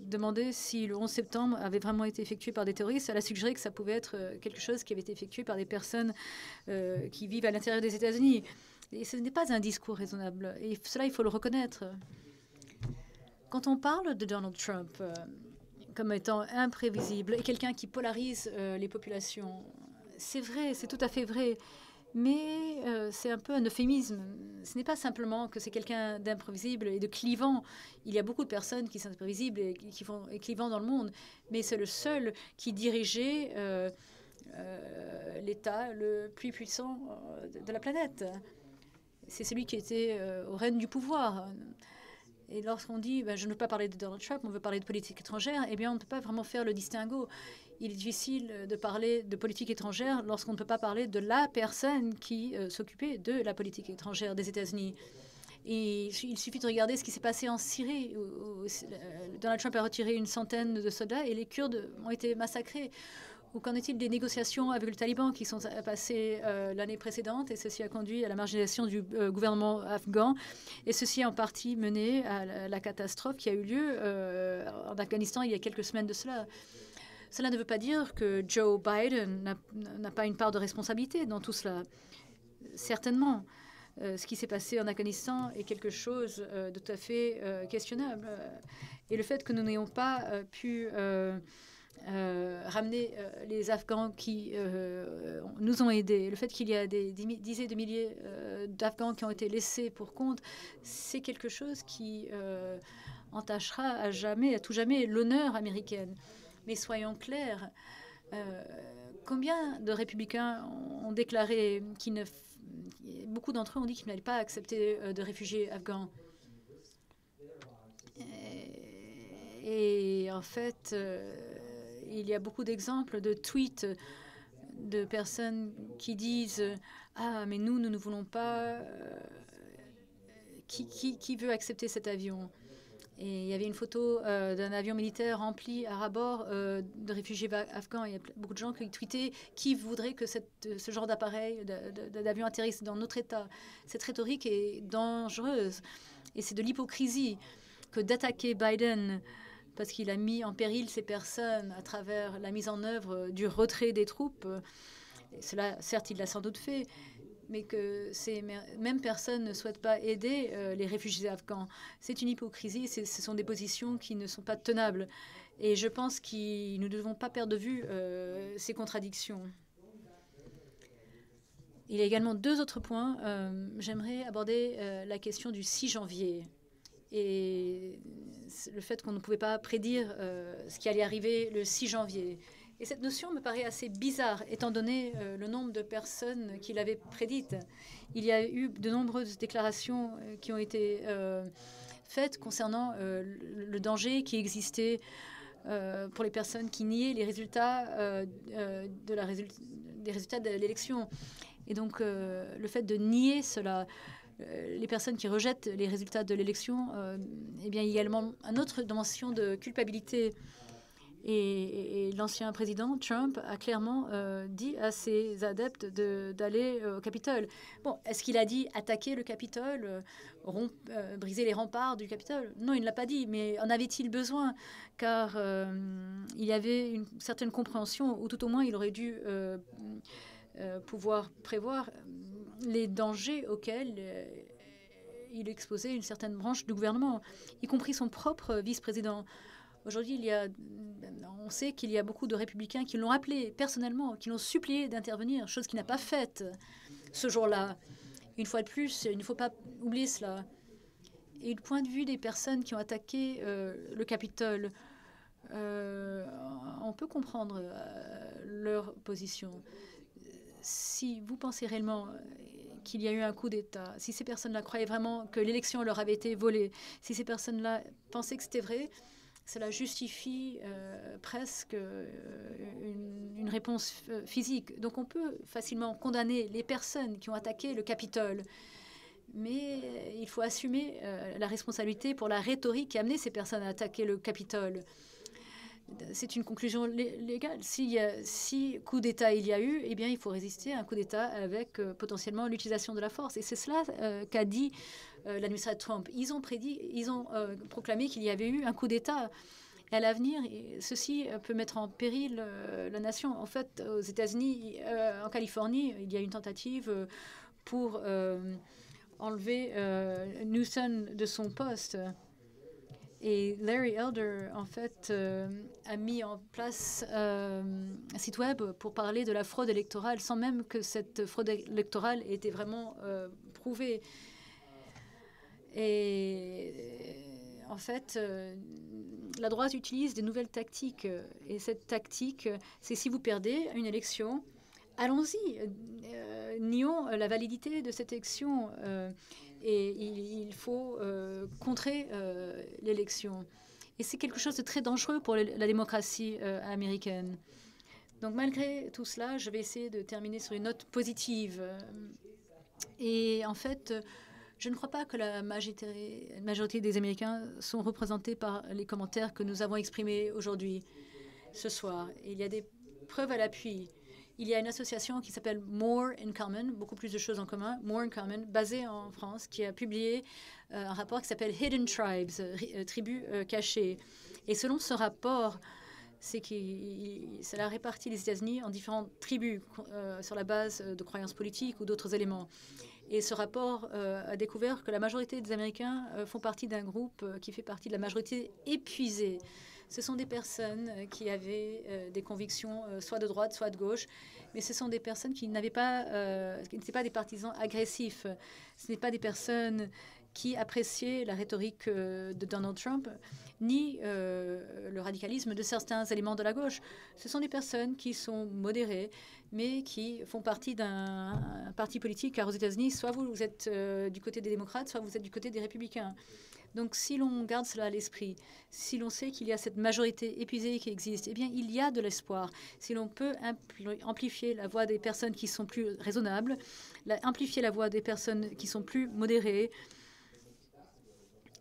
demandé si le 11 septembre avait vraiment été effectué par des terroristes. Elle a suggéré que ça pouvait être quelque chose qui avait été effectué par des personnes qui vivent à l'intérieur des États-Unis. Et ce n'est pas un discours raisonnable. Et cela, il faut le reconnaître. Quand on parle de Donald Trump comme étant imprévisible et quelqu'un qui polarise les populations, c'est vrai, c'est tout à fait vrai, mais c'est un peu un euphémisme. Ce n'est pas simplement que c'est quelqu'un d'imprévisible et de clivant. Il y a beaucoup de personnes qui sont imprévisibles et qui font clivant dans le monde, mais c'est le seul qui dirigeait l'État le plus puissant de la planète. C'est celui qui était au règne du pouvoir. Et lorsqu'on dit je ne veux pas parler de Donald Trump, on veut parler de politique étrangère, eh bien, on ne peut pas vraiment faire le distinguo. Il est difficile de parler de politique étrangère lorsqu'on ne peut pas parler de la personne qui s'occupait de la politique étrangère des États-Unis. Et il suffit de regarder ce qui s'est passé en Syrie, où Donald Trump a retiré une centaine de soldats et les Kurdes ont été massacrés. Ou qu'en est-il des négociations avec le Taliban qui sont passées l'année précédente, et ceci a conduit à la marginalisation du gouvernement afghan, et ceci a en partie mené à la catastrophe qui a eu lieu en Afghanistan il y a quelques semaines de cela. Cela ne veut pas dire que Joe Biden n'a pas une part de responsabilité dans tout cela. Certainement. Ce qui s'est passé en Afghanistan est quelque chose de tout à fait questionnable. Et le fait que nous n'ayons pas pu ramener les Afghans qui nous ont aidés, le fait qu'il y a des dizaines de milliers d'Afghans qui ont été laissés pour compte, c'est quelque chose qui entachera à jamais, à tout jamais, l'honneur américain. Mais soyons clairs, combien de républicains ont déclaré qu'ils ne... Beaucoup d'entre eux ont dit qu'ils n'allaient pas accepter de réfugiés afghans. Et en fait... il y a beaucoup d'exemples de tweets de personnes qui disent ah, mais nous ne voulons pas. Qui veut accepter cet avion? Et il y avait une photo d'un avion militaire rempli à ras-bord de réfugiés afghans. Il y a beaucoup de gens qui tweetaient qui voudrait que ce genre d'appareil, d'avion atterrisse dans notre État. Cette rhétorique est dangereuse. Et c'est de l'hypocrisie que d'attaquer Biden parce qu'il a mis en péril ces personnes à travers la mise en œuvre du retrait des troupes. Et cela, certes, il l'a sans doute fait, mais que ces mêmes personnes ne souhaitent pas aider les réfugiés afghans. C'est une hypocrisie, ce sont des positions qui ne sont pas tenables. Et je pense que nous ne devons pas perdre de vue ces contradictions. Il y a également deux autres points. J'aimerais aborder la question du 6 janvier et le fait qu'on ne pouvait pas prédire ce qui allait arriver le 6 janvier. Et cette notion me paraît assez bizarre, étant donné le nombre de personnes qui l'avaient prédite. Il y a eu de nombreuses déclarations qui ont été faites concernant le danger qui existait pour les personnes qui niaient les résultats des résultats de l'élection. Et donc, le fait de nier cela, les personnes qui rejettent les résultats de l'élection, eh bien, il y a également une autre dimension de culpabilité. Et l'ancien président Trump a clairement dit à ses adeptes d'aller au Capitole. Bon, est-ce qu'il a dit attaquer le Capitole, briser les remparts du Capitole? Non, il ne l'a pas dit, mais en avait-il besoin? Car il y avait une certaine compréhension, ou tout au moins il aurait dû pouvoir prévoir les dangers auxquels il exposait une certaine branche du gouvernement, y compris son propre vice-président. Aujourd'hui, on sait qu'il y a beaucoup de républicains qui l'ont appelé personnellement, qui l'ont supplié d'intervenir, chose qu'il n'a pas faite ce jour-là. Une fois de plus, il ne faut pas oublier cela. Et du point de vue des personnes qui ont attaqué le Capitole, on peut comprendre leur position. Si vous pensez réellement qu'il y a eu un coup d'État, si ces personnes-là croyaient vraiment que l'élection leur avait été volée, si ces personnes-là pensaient que c'était vrai, cela justifie presque une réponse physique. Donc on peut facilement condamner les personnes qui ont attaqué le Capitole. Mais il faut assumer la responsabilité pour la rhétorique qui a amené ces personnes à attaquer le Capitole. C'est une conclusion légale. Si coup d'État il y a eu, eh bien, il faut résister à un coup d'État avec potentiellement l'utilisation de la force. Et c'est cela qu'a dit l'administration Trump. Ils ont proclamé qu'il y avait eu un coup d'État. Et à l'avenir, ceci peut mettre en péril la nation. En fait, aux États-Unis, en Californie, il y a une tentative pour enlever Newsom de son poste. Et Larry Elder, en fait, a mis en place un site web pour parler de la fraude électorale, sans même que cette fraude électorale ait été vraiment prouvée. Et en fait, la droite utilise des nouvelles tactiques. Et cette tactique, c'est si vous perdez une élection, allons-y, nions la validité de cette élection. Et il faut contrer l'élection. Et c'est quelque chose de très dangereux pour la démocratie américaine. Donc malgré tout cela, je vais essayer de terminer sur une note positive. Et en fait, je ne crois pas que la majorité des Américains sont représentés par les commentaires que nous avons exprimés aujourd'hui, ce soir. Et il y a des preuves à l'appui. Il y a une association qui s'appelle More in Common, beaucoup plus de choses en commun, More in Common, basée en France, qui a publié un rapport qui s'appelle Hidden Tribes, tribus cachées. Et selon ce rapport, cela répartit les États-Unis en différentes tribus sur la base de croyances politiques ou d'autres éléments. Et ce rapport a découvert que la majorité des Américains font partie d'un groupe qui fait partie de la majorité épuisée. Ce sont des personnes qui avaient des convictions soit de droite, soit de gauche, mais ce sont des personnes qui n'étaient pas des partisans agressifs. Ce n'est pas des personnes qui appréciaient la rhétorique de Donald Trump, ni le radicalisme de certains éléments de la gauche. Ce sont des personnes qui sont modérées, mais qui font partie d'un parti politique, car aux États-Unis, soit vous êtes du côté des démocrates, soit vous êtes du côté des républicains. Donc si l'on garde cela à l'esprit, si l'on sait qu'il y a cette majorité épuisée qui existe, eh bien il y a de l'espoir. Si l'on peut amplifier la voix des personnes qui sont plus raisonnables, amplifier la voix des personnes qui sont plus modérées,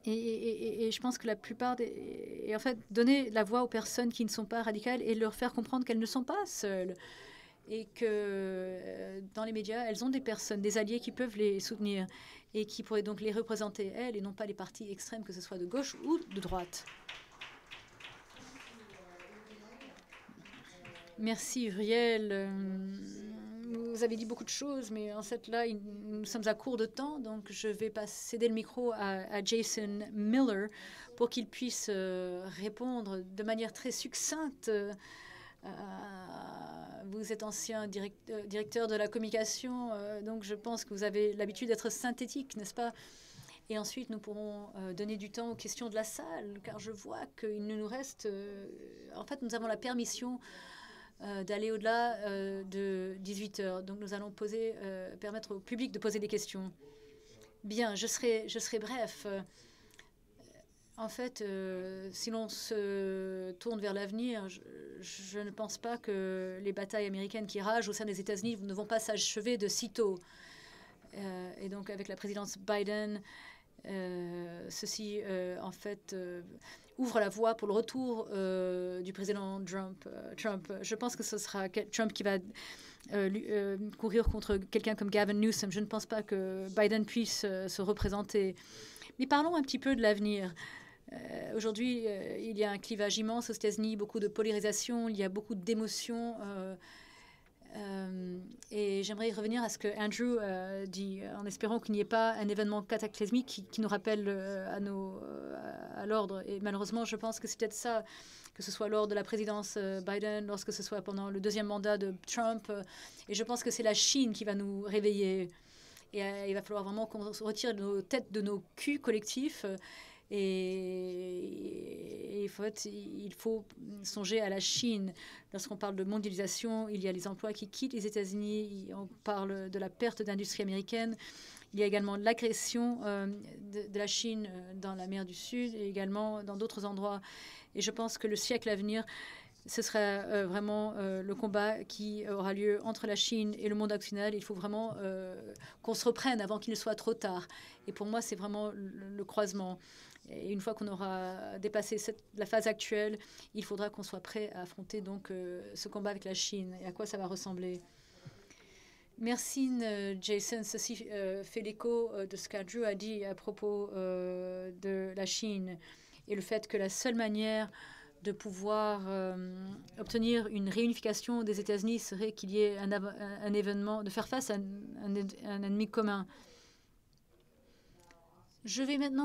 et je pense que la plupart des... Et en fait, donner la voix aux personnes qui ne sont pas radicales et leur faire comprendre qu'elles ne sont pas seules. Et que dans les médias, elles ont des personnes, des alliés qui peuvent les soutenir et qui pourraient donc les représenter, elles, et non pas les partis extrêmes, que ce soit de gauche ou de droite. Merci, Uriel. Vous avez dit beaucoup de choses, mais en fait, là, nous sommes à court de temps, donc je vais céder le micro à Jason Miller pour qu'il puisse répondre de manière très succincte. Vous êtes ancien directeur de la communication, donc je pense que vous avez l'habitude d'être synthétique, n'est-ce pas? Et ensuite, nous pourrons donner du temps aux questions de la salle, car je vois qu'il ne nous reste... en fait, nous avons la permission d'aller au-delà de 18 heures. Donc nous allons permettre au public de poser des questions. Bien, je serai bref. En fait, si l'on se tourne vers l'avenir, je ne pense pas que les batailles américaines qui ragent au sein des États-Unis ne vont pas s'achever de sitôt. Et donc avec la présidence Biden, ceci en fait ouvre la voie pour le retour du président Trump. Je pense que ce sera Trump qui va courir contre quelqu'un comme Gavin Newsom. Je ne pense pas que Biden puisse se représenter. Mais parlons un petit peu de l'avenir. Aujourd'hui, il y a un clivage immense aux États-Unis, beaucoup de polarisation, il y a beaucoup d'émotions. Et j'aimerais revenir à ce que Andrew dit, en espérant qu'il n'y ait pas un événement cataclysmique qui nous rappelle à l'ordre. Et malheureusement, je pense que c'est peut-être ça, que ce soit lors de la présidence Biden, lorsque ce soit pendant le deuxième mandat de Trump. Et je pense que c'est la Chine qui va nous réveiller. Et il va falloir vraiment qu'on se retire nos têtes de nos culs collectifs. Et il faut songer à la Chine. Lorsqu'on parle de mondialisation, il y a les emplois qui quittent les États-Unis, on parle de la perte d'industrie américaine. Il y a également l'agression de la Chine dans la mer du Sud et également dans d'autres endroits. Et je pense que le siècle à venir, ce sera vraiment le combat qui aura lieu entre la Chine et le monde occidental. Il faut vraiment qu'on se reprenne avant qu'il ne soit trop tard. Et pour moi, c'est vraiment le croisement. Et une fois qu'on aura dépassé la phase actuelle, il faudra qu'on soit prêt à affronter donc ce combat avec la Chine. Et à quoi ça va ressembler? Merci, Jason. Ceci fait l'écho de ce qu'Andrew a dit à propos de la Chine et le fait que la seule manière de pouvoir obtenir une réunification des États-Unis serait qu'il y ait un événement, de faire face à un ennemi commun. Je vais maintenant